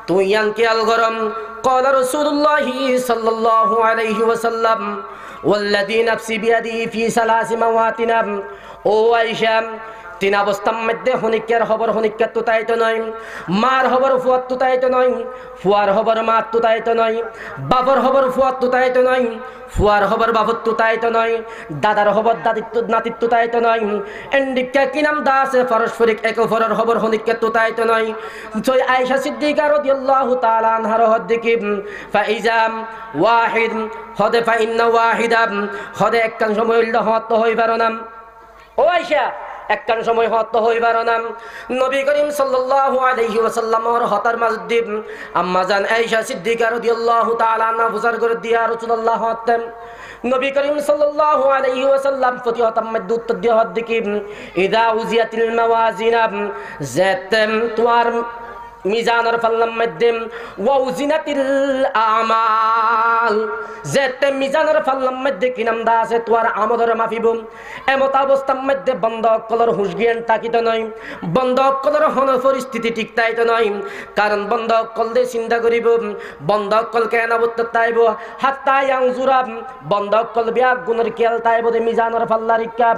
তুই ইয়ানকিয়াল গরম قال رسول الله صلى الله عليه وسلم والذي نفسي بيده في ثلاث مواتنا ও আয়েশা তিন অবস্থার মধ্যে হনিকের খবর হনিকের তুতাইত নয় মার খবর ফুয়ার তুতাইত নয় ফুয়ার খবর মার তুতাইত নয় বাপর খবর ফুয়ার তুতাইত নয় ফুয়ার খবর বাপর তুতাইত নয় দাদার খবর নাতির তুতাইত নয় এন্ডিকা কি নাম দা আছে পারস্পরিক এক অপরের খবর হনিকের তুতাইত নয় জয় আয়েশা সিদ্দিকা রাদিয়াল্লাহু তাআলা আনহার হদ্দিকি ফাইজাম ওয়াহিদ হদে ফাইন্না ওয়াহিদা হদে একখান সময় হত হইবার নাম ও আয়েশা একখান সময় হত হইবার নাম নবী করিম সাল্লাল্লাহু আলাইহি ওয়াসাল্লামের হতার মাঝে আম্মা জান আয়েশা সিদ্দিকা রাদিয়াল্লাহু তাআলা আনহা বুঝার করে দিয়া রাসূলুল্লাহ হতেন নবী করিম সাল্লাল্লাহু আলাইহি ওয়াসাল্লাম ফতিহতাম মধ্যে উত্তর দিয়া হদ দেখি ইদা উজিয়াতিল মাওয়াজিনা জাতাম তুয়ার মিজানের পাল্লার মধ্যে ওয়াউজিনাতিল আমাল যেতে মিজানের পাল্লার মধ্যে কি নাম দা আছে তোর আমলের মাফিব এমত অবস্থার মধ্যে বন্ধ কলর হুশগিয়ান তাকিত নয় বন্ধ কলর হন পরিস্থিতি ঠিক তাইত নয় কারণ বন্ধ কল দিয়ে চিন্তা করিব বন্ধ কল কেন বলতে তাইব হাত্তা ইয়াংজুরা বন্ধ কল বিয়া গুণের কেল তাইব দে মিজানের পাল্লার ইক্কা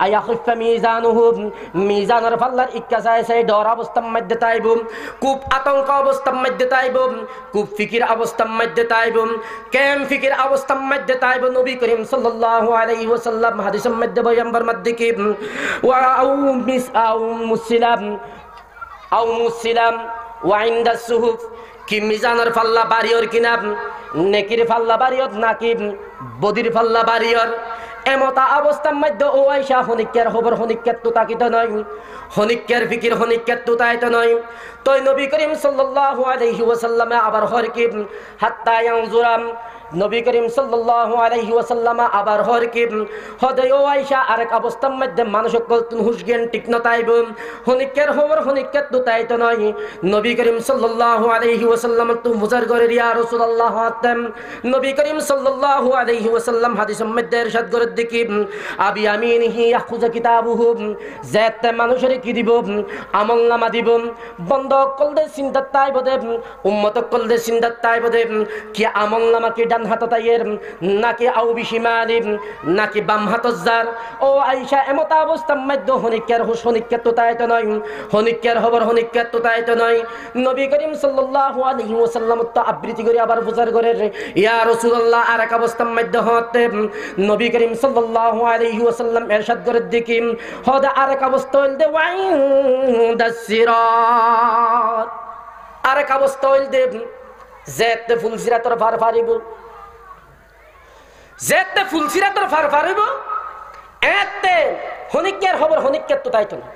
আয়া খুফা মিজানুহু মিজানের পাল্লার ইক্কা চাই সেই ডর অবস্থার মধ্যে তাইব খুব আতঙ্ক অবস্থার মধ্যে তাইব খুব ফিকির অবস্থার মধ্যে তাইব কেম ফিকির অবস্থার মধ্যে তাইব নবী করিম সাল্লাল্লাহু আলাইহি ওয়াসাল্লাম হাদিসের মধ্যে বয়ানবার মধ্যে কি ওয়া আউ মিস আউ মুসিলাম ওয়া ইনদা সুহুফ কি মিজানের পাল্লা বাড়িয়র কিনা নেকির পাল্লা বাড়িয়র নাকি বদির পাল্লা বাড়িয়র এমতা অবস্থার মধ্যে ও আয়েশা হনিকের খবর হনিকের তো তাকিত নয় হনিকের ফিকির হনিকের তো তাইত নয় তই নবী করিম সাল্লাল্লাহু আলাইহি ওয়াসাল্লামে আবার হরকি হাত্তা ইয়ানজুরাম নবী করিম সাল্লাল্লাহু আলাইহি ওয়াসাল্লাম আবার হরকি হদে ও আয়েশা আরেক অবস্থার মধ্যে মানুষ কলতুন হুশগিয়ান ঠিক ন তাইব হনিকের খবর হনিকের তো তাইত নয় নবী করিম সাল্লাল্লাহু আলাইহি ওয়াসাল্লাম তো মুজার করে ইয়া রাসূলুল্লাহ আতেম নবী করিম সাল্লাল্লাহু আলাইহি ওয়াসাল্লাম হাদিসের মধ্যে ইরশাদ করে দেখি আবি আমিনহি ইয়াখুযু কিতাবুহু যাতে মানুষের কি দিব আমলনামা দিব বন্ধ কল দে চিন্তা তাইব দে উম্মত কল দে চিন্তা তাইব দে কি আমলনামা কি ডান হাত তাইয়ের নাকি আউ বিশিমালিম নাকি বাম হাত যার ও আয়েশা এমতা অবস্থার মধ্যে হনিকের হুসনিকের তো তাইতো নয় হনিকের খবর হনিকের তো তাইতো নয় নবী করিম সাল্লাল্লাহু আলাইহি ওয়াসাল্লাম তো আবৃত্তি করে আবার বুঝার করে ইয়া রাসূলুল্লাহ আর এক অবস্থার মধ্যে হতে নবী করিম সাল্লাল্লাহু আলাইহি ওয়াসাল্লাম ইরশাদ করে দেখি হদা আর এক অবস্থা হইল দে ওয়াইন সিরাত আর এক অবস্থা হইল দে যেতে ফুলসিরাতর ফার ফারিব যেতে ফুলসিরাতর ফার ফারিব এতে হনিকের খবর হনিকের তো তাইতো না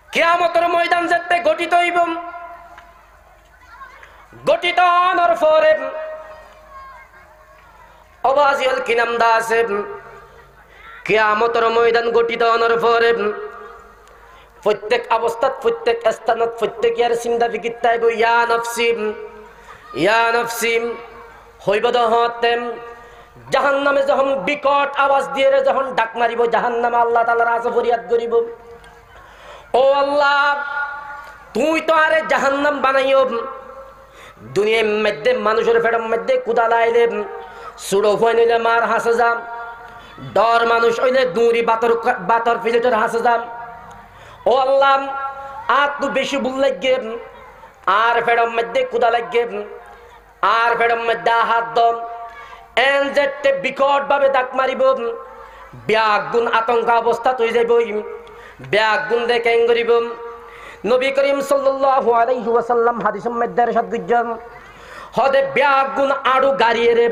কিয়ামতের ময়দান যেতে গঠিত হইব গঠিত হওয়ার পরে অবাজিল কিনাম দাসে কিয়ামতের ময়দান গঠিত হওয়ার পরে প্রত্যেক অবস্থাত প্রত্যেক স্থানত প্রত্যেকের চিন্তা ফিকির তাইব ইয়া নফসি হইব দহতেম জাহান্নামে যখন বিকট আওয়াজ দিয়ে যখন ডাক মারিব জাহান্নামে আল্লাহ তাআলার কাছে ফরিয়াদ করিব ও আল্লাহ তুই তো আরে জাহান্নাম বানাইও দুনিয়ার মধ্যে মানুষের ফেড়ার মধ্যে কুদা লাইলে সুড়ো হয়ে নিলে মার হাসে যাম ডর মানুষ হইলে দুরি বাতর ফিলেটের হাসে যাম ও আল্লাহ আর তু বেশি ভুল লাগে আর ফেড়ার মধ্যে কুদা লাগে আর ফেড়ার মধ্যে হাত দম এন যেতে বিকট ভাবে ডাক মারিব ব্যাগুন আতঙ্ক অবস্থা তুই যাইব ব্যাগুন দেখে করিব নবী করিম সাল্লাল্লাহু আলাইহি ওয়াসাল্লাম হাদিসের মধ্যে ইরশাদ করেন হদে ব্যাগুন আড়ু গাড়িয়ে রে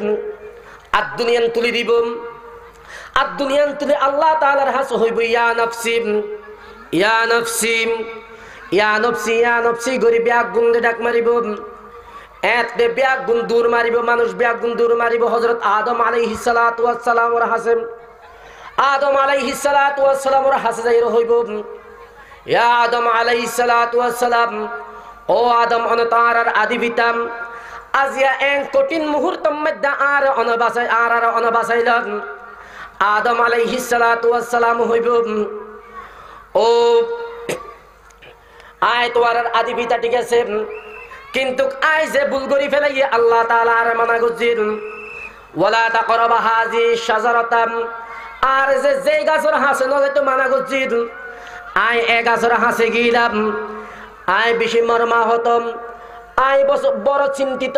আর দুনিয়ান তুলি দিব আর দুনিয়ান তুলি আল্লাহ তাআলার হাসে হইব ইয়া নফসি ইয়া নফসি ইয়া নফসি ইয়া নফসি গরি ব্যাগুন ডাক মারিব এতে ব্যাগুন দূর মারিব মানুষ ব্যাগুন দূর মারিব হযরত আদম আলাইহিস সালাতু ওয়াস সালামের হাসে আদম আলাইহিস সালাতু ওয়াস সালামের হাসে যাইর হইব ইয়া আদম আলাইহিস সালাতু ওয়াস সালাম ও আদম অনতারার আদি পিতাম আজিয়া এক কঠিন মুহূর্তের মধ্যে আর অনবাসাইলাম আদম আলাইহিস সালাতু ওয়াস সালাম হইব ও আয় তোয়ার আদি পিতা ঠিক আছে কিন্তু আয় যে ভুল করি ফেলাই আল্লাহ তাআলা আর মানা করছেন ওয়ালা তাকরাবা হাযি শাজারাতাম আর যে গাছের হাসে না তো মানা করছেন আয় এক গাছের হাসে গিলাম আয় বেশি মর্মা হতম আয় বড় চিন্তিত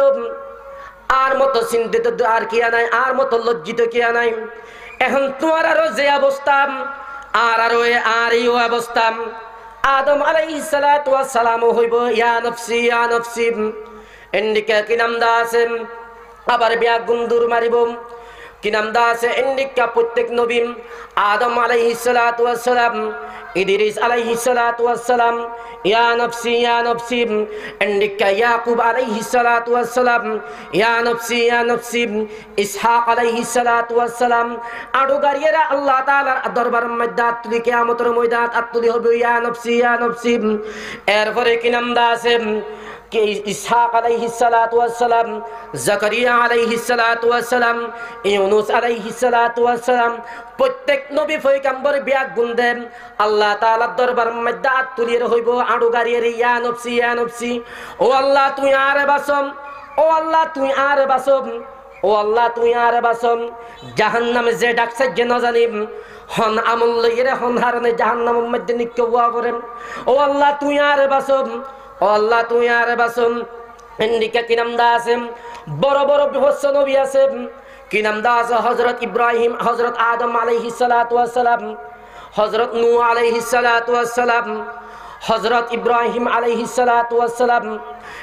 আর মতো চিন্তিত আর কি নাই আর মতো লজ্জিত কি নাই এখন তোমার আরো যে অবস্থা আরো এই অবস্থা আদম আলাইহিস সালাতু ওয়াস সালাম হইব ইয়া নফসি এন্ডিকা কি নাম দাসেন আবার ব্যাগুন দূর মারিব কি নাম দাসে এন্ডিকা প্রত্যেক নবী আদম আলাইহিস সালাতু ওয়াস সালাম ইদ্রিস আলাইহিস সালাতু ওয়াস সালাম ইয়া নফসি এন্ডিকা ইয়াকুব আলাইহিস সালাতু ওয়াস সালাম ইয়া নফসি ইসহাক আলাইহিস সালাতু ওয়াস সালাম আড়ু গারিয়েরা আল্লাহ তাআলার দরবার মধ্যে আত্তুলি কিয়ামতের ময়দান আত্তুলি হবে ইয়া নফসি এরপরে কি নাম দাসে ইসহাক আলাইহিস সালাতু ওয়াস সালাম জাকারিয়া আলাইহিস সালাতু ওয়াস সালাম ইউনুস আলাইহিস সালাতু ওয়াস সালাম প্রত্যেক নবী পয়গম্বর ব্যাগুন দেন আল্লাহ তাআলার দরবার মধ্যে আত্তুলির হইব আড়ু গারিয়ের ইয়া নফসি ও আল্লাহ তুই আর বাসম ও আল্লাহ তুই আর বাসম ও আল্লাহ তুই আর বাসম জাহান্নামে যে ডাকছে যে না জানিম হন আমল লইরে হন হারনে জাহান্নামের মধ্যে নিক্ষেপ করেন ও আল্লাহ তুই আর বাসম ও আল্লাহ তুই আর বাসম এন্ডিকা কি নাম দা আছে বড় বড় বিভৎস নবী আছে কি নাম দা আছে হযরত ইব্রাহিম হযরত আদম আলাইহিস সালাতু ওয়াস সালাম হযরত নূহ আলাইহিস সালাতু ওয়াস সালাম হযরত ইব্রাহিম আলাইহিস সালাতু ওয়াস সালাম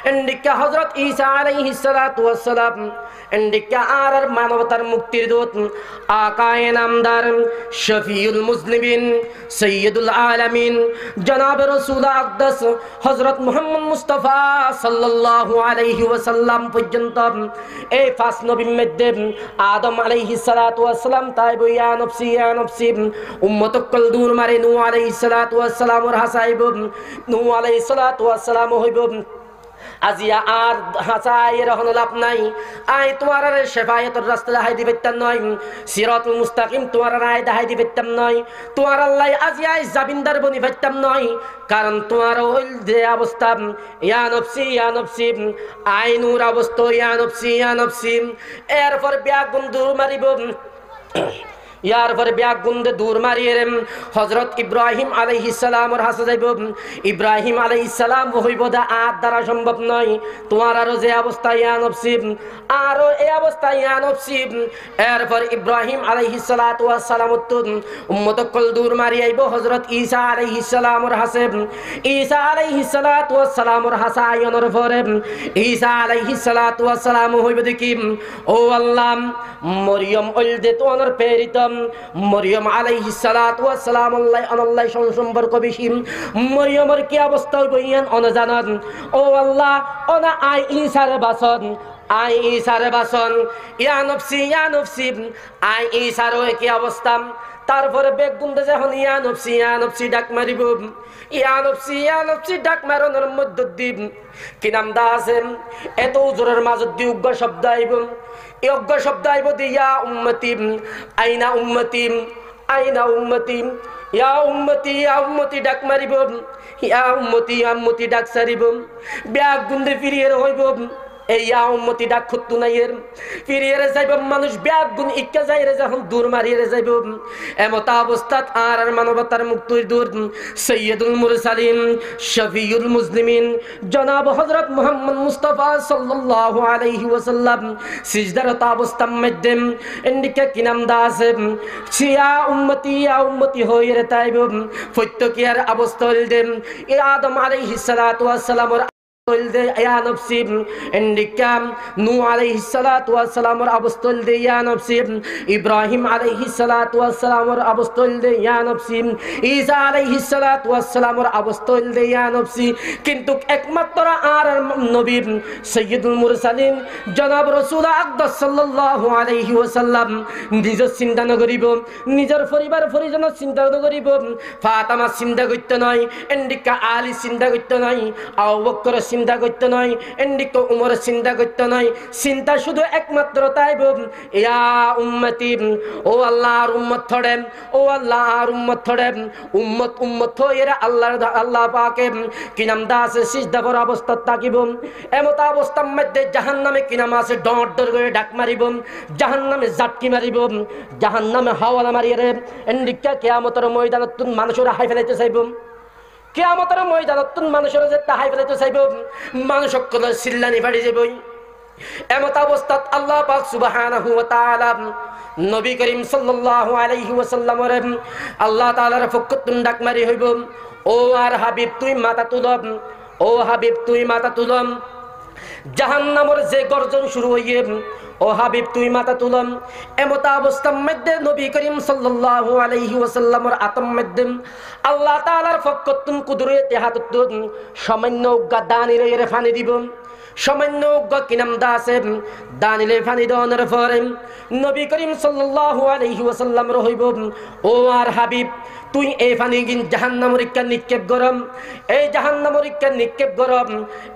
এন্ডিকা হযরত ঈসা আলাইহিস সালাতু ওয়াস সালাম এন্ডিকা আর মানবতার মুক্তির দূত আকায়ে নামদার শফিউল মুজনিবিন সাইয়্যিদুল আলামিন জনাব রাসূল আকদাস হযরত মুহাম্মদ মুস্তাফা সাল্লাল্লাহু আলাইহি ওয়াসাল্লাম পর্যন্ত এই পাঁচ নবীর মধ্যে আদম আলাইহিস সালাতু ওয়াস সালাম তাই ইয়া নফসি উম্মত কল দূর মারে নূহ আলাইহিস সালাতু ওয়াস সালামের হাসাইব নূহ আলাইহিস সালাতু ওয়াস সালাম হইব আজিয়া আর হাসাই রহন লাভ নাই আই তোমার আর শেফায়েতের রাস্তা দেখাই দিবেতাম নয় সিরাতুল মুস্তাকিম তোমার আয় দেখাই দিবেতাম নয় তোমার আল্লাহ আজিয়া জাবিনদার বনি পাইতাম নয় কারণ তোমার ওই যে অবস্থা ইয়া নফসি আইনুর অবস্থা ইয়া নফসি এরপর ব্যাগুন দূর মারিব ইয়ার পরে ব্যাগুন্দে দূর মারিয়ে হযরত ইব্রাহিম আলাইহিস সালামের হাসে যাইব ইব্রাহিম আলাইহিস সালাম হইব দা আর দ্বারা সম্ভব নয় তোমার আরো যে অবস্থা ইয়া নফসি আরো এই অবস্থা ইয়া নফসি এরপর ইব্রাহিম আলাইহিস সালাতু ওয়াস সালাম উম্মত কল দূর মারি আইব হযরত ঈসা আলাইহিস সালামের হাসে ঈসা আলাইহিস সালাতু ওয়াস সালামের হাসা আয়নের পরে ঈসা আলাইহিস সালাতু ওয়াস সালাম হইব দেখি ও আল্লাহ মরিয়ম ওলদে তোনর প্রেরিত মরিয়ম আলাইহিস সালাতু ওয়াস সালাম আল্লাহ সম্পর্ক বেশি মরিয়মের কি অবস্থা হইব ইয়ান অনজানান ও আল্লাহ ওনা আই ঈসার বাসন আই ঈসার বাসন ইয়া নফসি আই ঈসার কি অবস্থা তারপরে বেগুন্দে যখন ইয়া নফসি ডাক মারিব ইয়া নফসি ডাক মারনের মধ্য দিব কি নাম দা আছেন এত জোরের মাঝ দি উগ্র শব্দ আইব এই উগ্র শব্দ আইব দিয়া উম্মতি আইনা উম্মতি ইয়া উম্মতি ডাক মারিব ইয়া উম্মতি ডাক সারিব বেগুন্দে ফিরিয়ে হইব এই ইয়া উম্মতি ডাক খুত্তু নাইয়ের ফিরিয়ে যাইব মানুষ ব্যাগুন ইক্কা যাইরে যখন দূর মারিয়ে যাইব এমত অবস্থাত আর মানবতার মুক্তির দূর সৈয়দুল মুরসালিন শফিউল মুসলিমিন জনাব হযরত মুহাম্মদ মুস্তাফা সাল্লাল্লাহু আলাইহি ওয়াসাল্লাম সিজদারত অবস্থার মধ্যে এন্ডিকে কি নাম দা আছে ইয়া উম্মতি হইরে তাইব ফত্যকিয়ার অবস্থা দেন এ আদম আলাইহিস সালাতু ওয়াস সালামের ইয়া নফসি ইন্দিকাম নূহ আলাইহিস সালাতু ওয়াস সালামের অবস্থল দে ইয়া নফসি ইব্রাহিম আলাইহিস সালাতু ওয়াস সালামের অবস্থল দে ইয়া নফসি ঈসা আলাইহিস সালাতু ওয়াস সালামের অবস্থল দে ইয়া নফসি কিন্তু একমাত্র আর নবী সৈয়দুল মুরসালিন জনাব রাসূল আকদাস সাল্লাল্লাহু আলাইহি ওয়াসাল্লাম নিজের চিন্তা ন করিব নিজের পরিবার পরিজনের চিন্তা ন করিব ফাতেমা চিন্তা করতে নয় ইন্দিকা আলী চিন্তা করতে নয় আবু বকর চিন্তা করতে নয় এন্ডিক উমর চিন্তা করতে নয় চিন্তা শুধু একমাত্র তাইব ইয়া উম্মতি ও আল্লাহর উম্মত থড়ে ও আল্লাহর উম্মত থড়ে উম্মত এরা আল্লাহ পাকে কি নাম দা আছে সিজদা করা অবস্থা তাকিব এমত অবস্থার মধ্যে জাহান্নামে কি নাম আছে ডর ডর করে ডাক মারিব জাহান্নামে জাটকি মারিব জাহান্নামে হাওয়া মারিয়ে এন্ডিকা কিয়ামতের ময়দানত মানুষের হাই ফেলাইতে চাইব কিয়ামতের ময়দানত মানুষের যে তাহাই ফেলাইতে চাইব মানুষ সকল চিল্লানি ফাড়ি যাবই এমত অবস্থাত আল্লাহ পাক সুবহানাহু ওয়া তাআলা নবী করিম সাল্লাল্লাহু আলাইহি ওয়াসাল্লামের আল্লাহ তাআলার পক্ষতুন ডাক মারি হইব ও আর হাবিব তুই মাথা তুলম ও হাবিব তুই মাথা তুলম জাহান্নামের যে গর্জন শুরু হইয়ে ও হাবিব তুই মাথা তুলম এমত অবস্থার মধ্যে নবী করিম সাল্লাল্লাহু আলাইহি ওয়াসাল্লামের আতম মধ্যে আল্লাহ তাআলার পক্ষতুন কুদরতে হাততুন সামান্য গাদানিরে এর ফানি দিব সামান্য কি নাম দা আছে দানিলে ফানি দনের পরে নবী করিম সাল্লাল্লাহু আলাইহি ওয়াসাল্লাম রহিব ও আর হাবিব তুই এই ফানি গিন জাহান্নামের ইক্কা নিক্ষেপ গরম এই জাহান্নামের ইক্কা নিক্ষেপ গরম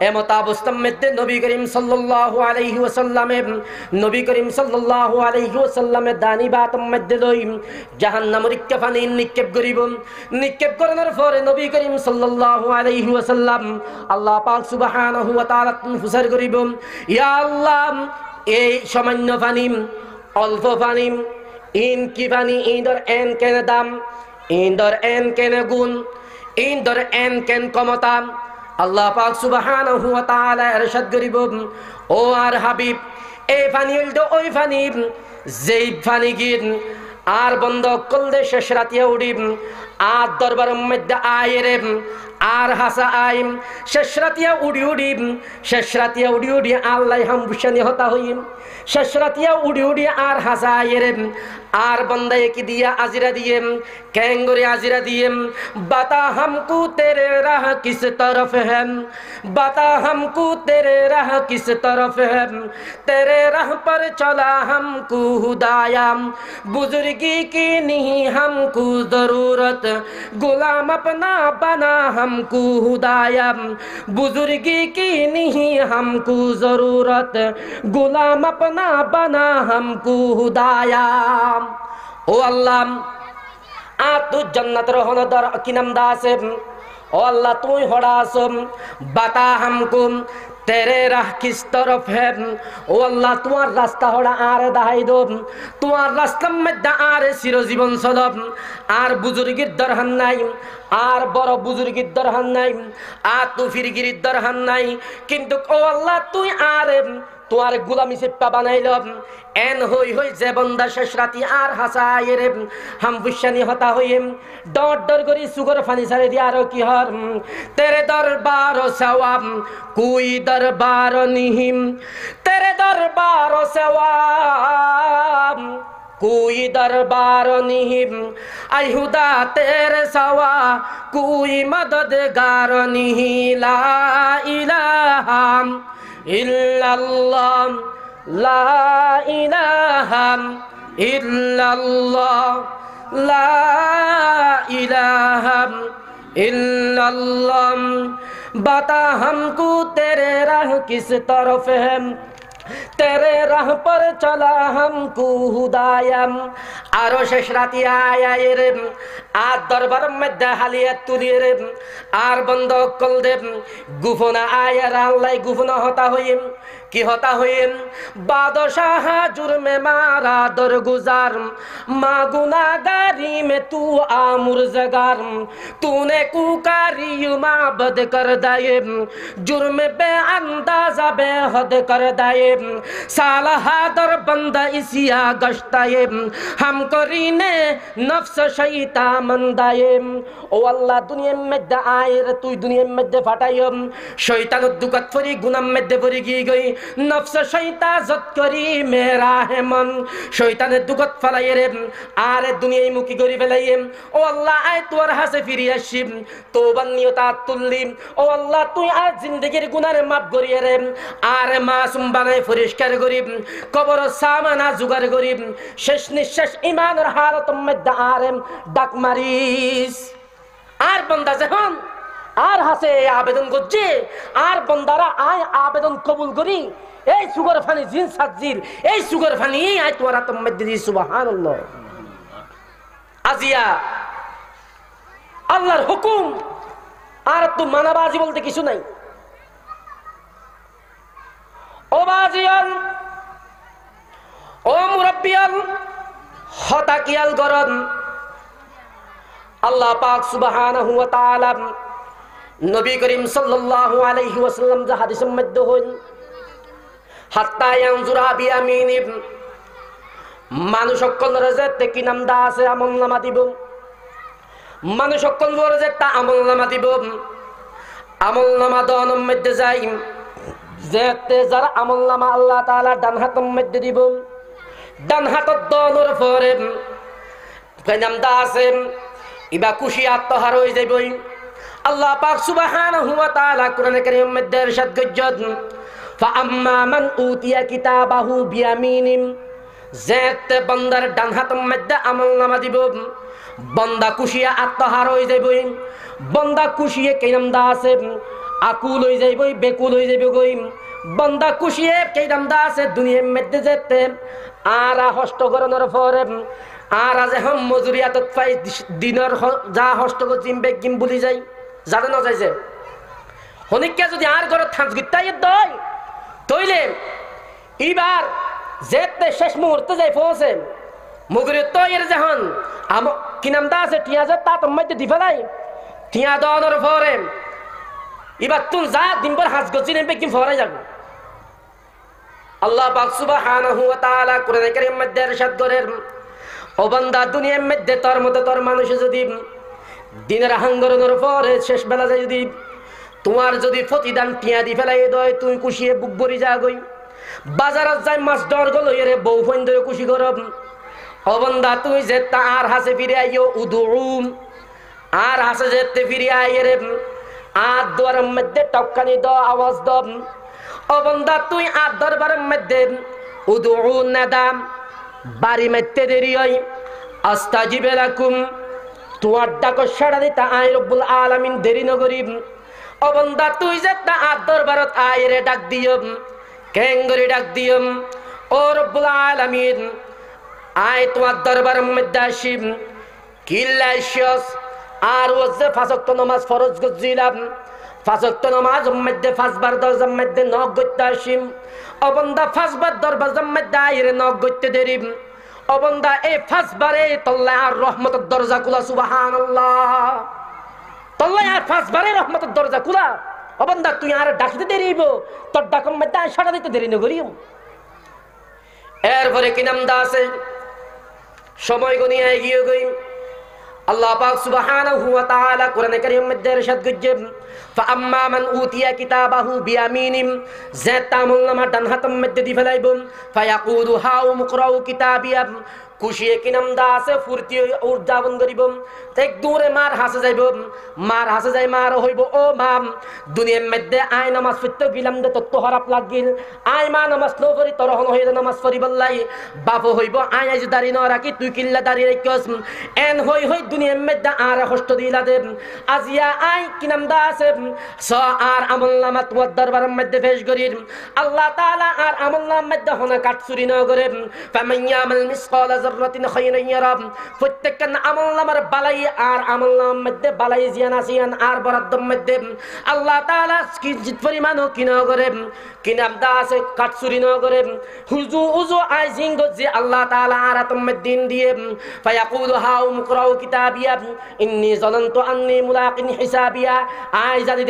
এমত অবস্থার মধ্যে নবী করিম সাল্লাল্লাহু আলাইহি ওয়াসাল্লামে দানি বাতম মধ্যে লই জাহান্নামের ইক্কা ফানি নিক্ষেপ করিব নিক্ষেপ করানোর পরে নবী করিম সাল্লাল্লাহু আলাইহি ওয়াসাল্লাম আল্লাহ পাক সুবহানাহু ওয়া তাআলা ফুসার করিব ইয়া আল্লাহ এই সামান্য পানি অল্প পানি ইন কি পানি ইন্দর এন কেন দাম ইন্দর এন কেন গুণ ইন্দর এন কেন ক্ষমতা আল্লাহ পাক সুবহানাহু ওয়া তাআলা ইরশাদ করিব ও আর হাবিব এই পানি হইল ওই পানি যেই পানি গিন আর বন্ধ করলে শেষ রাতিয়া উড়িব আর দরবারের মধ্যে আয়ের আর হাসা আইম শেষ রাতিয়া উড়ি উড়ি আল্লাহ হামবুশানি হতা হইম শেষ রাতিয়া উড়ি আর হাসা আয়ের আর বন্দায় কি দিয়া আজিরা দিয়ে কেঙ্গরে আজিরা দিয়ে বাতা হামকু তেরে রাহ কিস তরফ है बता हमको तेरे राह किस तरफ है तेरे राह पर चला हमको हुदाया बुजुर्गी की नहीं हमको जरूरत गुलाम अपना बना हमको हुदाया बुजुर्गी की नहीं हमको जरूरत गुलाम अपना बना हमको हुदाया ओ अल्लाह आ तू जन्नत रहन दर किनम दासे ओ अल्लाह तू हड़ासम बता हमको तेरे राह किस तरफ है ओ अल्लाह तुम्हार रास्ता होड़ा आरे दाहाई दो तुम्हार रास्ता में दा आरे सिरो जीवन सदब आर बुजुर्गीर दरहान नाई आर बड़ बुजुर्गीर दरहान नाई आ तू फिरगिरिर दरहान नाई किन्तु ओ अल्लाह तू आरे তোমার গোলামি সিপ্পা বানাইল এন হই হই যে বন্দা শেষ রাতি আর হাসায় রে হাম বুশানি হতা হইম ডর ডর করি সুগর ফানি ছাড়ে দি আর কি হর তেরে দরবার সওয়াব কোই দরবার নিহিম তেরে দরবার সওয়াব कोई दरबार नहीं आई हुदा तेरे सवा कोई मददगार नहीं ला इलाहा इल्लल्लाह ला इलाहा इल्लल्लाह ला इलाहा इल्लल्लाह बता हमको तेरे राह किस तरफ है तेरे राह पर चला हमको हुदायम आरो शेष राती आया रे आ दरबार मध्य हालिया तुली रे आर बंद कल दे गुफना आया रालाई गुफना होता हुई की होता हुई बादशाह जुर्मे मारा दरगुजार माँ गुनागारी में तू आमुर जगार तूने कुकारी माबद कर दाये जुर्म बे अंदाजा बेहद कर दाये सालहा दर बंदा इसिया गश्ताये हम करीने नफ्स शैता मंदाये ओ अल्लाह दुनिया में द आयर तू दुनिया में द फटायो शैतान दुकत फरी गुनाह में द फरी की गई नफ्स शैता जत करी मेरा है मन शैतान दुकत फलाये रे आरे दुनिया मुकी गरी बेलाये ओ अल्लाह आय तोर हासे फिरी आसि तौबा नियता तुल्ली ओ अल्लाह तू आज जिंदगीर गुनाह माफ करिए रे आरे मासूम बानाय পরিষ্কার গরিব কবর সামানা জুগার গরিব শেষ নিঃশ্বাস ঈমানের হালত মধ্যে আরেম ডাক মারিস আর বান্দা যখন আর হাসে আবেদন করছে আর বান্দারা আয় আবেদন কবুল করি এই সুগর ফানি জিন সাজির এই সুগর ফানি আয় তোরা তো মধ্যে দি সুবহানাল্লাহ আজিয়া আল্লাহর হুকুম আর তো মানাবাজি বলতে কিছু নাই ओ बाजियान ओ मुरब्बियान हता कियाल गरन अल्लाह पाक सुब्हानाहु व ताआला नबी करीम सल्लल्लाहु अलैहि वसल्लम जा हादिस मध्य हन हत्ता यानजुरा बियामिनी মানুষ সকল রজতে কি নাম দা আছে আমলনামা দিব মানুষ সকল রজতে আমলনামা দিব আমলনামা দনম মধ্যে যাই যেতে যারা আমলনামা আল্লাহ তাআলা ডান হাতের মধ্যে দিব ডান হাতত দনর পরে কইনাম দাসে ইবা খুশি আত্মহার হই যাইবই আল্লাহ পাক সুবহানাহু ওয়া তাআলা কোরআনে কারীমের মধ্যে ইরশাদ করছেন ফাআম্মা মান উতিয়া কিতাবাহু বিয়ামিনিম যেতে বান্দার ডান হাতের মধ্যে আমলনামা দিব বান্দা খুশি আত্মহার হই যাইবই বান্দা খুশি কইনাম দাসে আকুল হয়ে যাইবই বেকুল হয়ে যাইব গই বান্দা খুশিয়ে কেইরাম দাসে দুনিয়ার মধ্যে যেতে আর হষ্ট করনের পরে আর আজ এখন মজুরিয়াতত পাই দিনের যা হষ্ট করছিম বেগিম বলি যাই যাতে না যাইছে হনিককে যদি আর ঘর থাঁচ গিতাই দই তইলে এইবার যেতে শেষ মুহূর্তে যাই পৌঁছে মুগরে তৈর যখন আম কি নাম দাসে টিয়া যে তা তোর মধ্যে দি ফেলাই টিয়া দনের পরে এবার তুই যা দিনভর হাজ গজি নেবে কি ফরাই যাবে আল্লাহ পাক সুবহানাহু ওয়া তাআলা কোরআনে কারীমের মধ্যে ইরশাদ করেন ও বান্দা দুনিয়ার মধ্যে তোর মত তোর মানুষ যদি দিনের হাঙ্গরনের পরে শেষ বেলা যায় যদি তোমার যদি প্রতিদান টিয়া দি ফেলাই দয় তুই খুশিয়ে বুক ভরি যা গই বাজারত যাই মাছ ডর গল এরে বউ ফোন ধরে খুশি করব ও বান্দা তুই যে তার হাসে ফিরে আইও উদুম আর হাসে যেতে ফিরে আইয়ে রে আদ দরবার মধ্যে টক্কানি দ আওয়াজ দম ও বান্দা তুই আদ দরবারের মধ্যে উদুউ নাদাম বাড়ি মধ্যে দেরি হই আস্তাজিব লাকুম তোমার ডাক সাড়া দিতা আয় রব্বুল আলামিন দেরি নগরী। ও বান্দা তুই যে আর দরবারত আয় রে ডাক দিও, কেঙ্গরি ডাক দিও। ও রব্বুল আলামিন আয় তোমার দরবারের মধ্যে আসিম কিল্লাইশিয়স। আর ও যে পাঁচ ওয়াক্ত নামাজ ফরজ গজিলাম, পাঁচ ওয়াক্ত নামাজ মধ্যে পাঁচবার দরজার মধ্যে নখ গইতে আসিম। ও বান্দা পাঁচবার দরজার মধ্যে আয় রে নখ গইতে দেরিম। ও বান্দা এই পাঁচবারে তল্লায় আর রহমতের দরজা খুলা। সুবহানাল্লাহ। তল্লায় আর পাঁচবারে রহমতের দরজা খুলা। ও বান্দা তুই আর ডাকিতে দেরিব, তোর ডাকম মধ্যে আয় সাড়া দিতে দেরি নগরিম। এরপরে কি নাম দা আছে, সময় গনিয়ে এগিয়ে গই। আল্লাহ পাক সুবহানাহু ওয়া তাআলা কোরআনে কারীমের মধ্যে ইরশাদ করেছেন, ফাআম্মা মান উতিয়া কিতাবাহু বিয়ামিনিম, যে তামুলনামা ডান হাতের মধ্যে দি ফেলাইব, ফায়াকুলু হাউ মুকরাউ কিতাবিয়া, খুশিয়ে কি নাম দা আছে ফুর্তি উদযাপন করিব। এক দূরে মার হাসে যাইব, মার হাসে যাই মার হইব, ও মাম দুনিয়ার মধ্যে আয় নামাজ পড়তে গেলাম দে তোর তো খারাপ লাগিল, আয় মা নামাজ ন পড়ি তোর হন হইলে নামাজ পড়ি বললাই। বাপ হইব আয় আজ দাড়ি ন রাখি তুই কিল্লা দাড়ি রাখিস, এন হই হই দুনিয়ার মধ্যে আর কষ্ট দিলা দে। আজিয়া আয় কি নাম দা আছে স আর আমল নামা তোমার দরবারের মধ্যে পেশ করির। আল্লাহ তাআলা আর আমল নামার মধ্যে হনা কাট চুরি ন করে। ফামাইয়ামাল মিসকালা যাররাতিন খায়রান ইয়ারা, প্রত্যেকটা আমল নামার বালাই আর আমল নামার মধ্যে বালাই জিয়ান আসিয়ান আর বরাদ্দর মধ্যে আল্লাহ তাআলা কিঞ্চিত পরিমাণ কি ন করে, কি নাম দা আছে কাট চুরি ন করে। হুজু উজু আই জিঙ্গ যে আল্লাহ তাআলা আর আতমের দিন দিয়ে ফায়াকুলু হাউ মুকরাউ কিতাবিয়া ইন্নী যানানতু আন্নী মুলাকিন হিসাবিয়া, আই জানি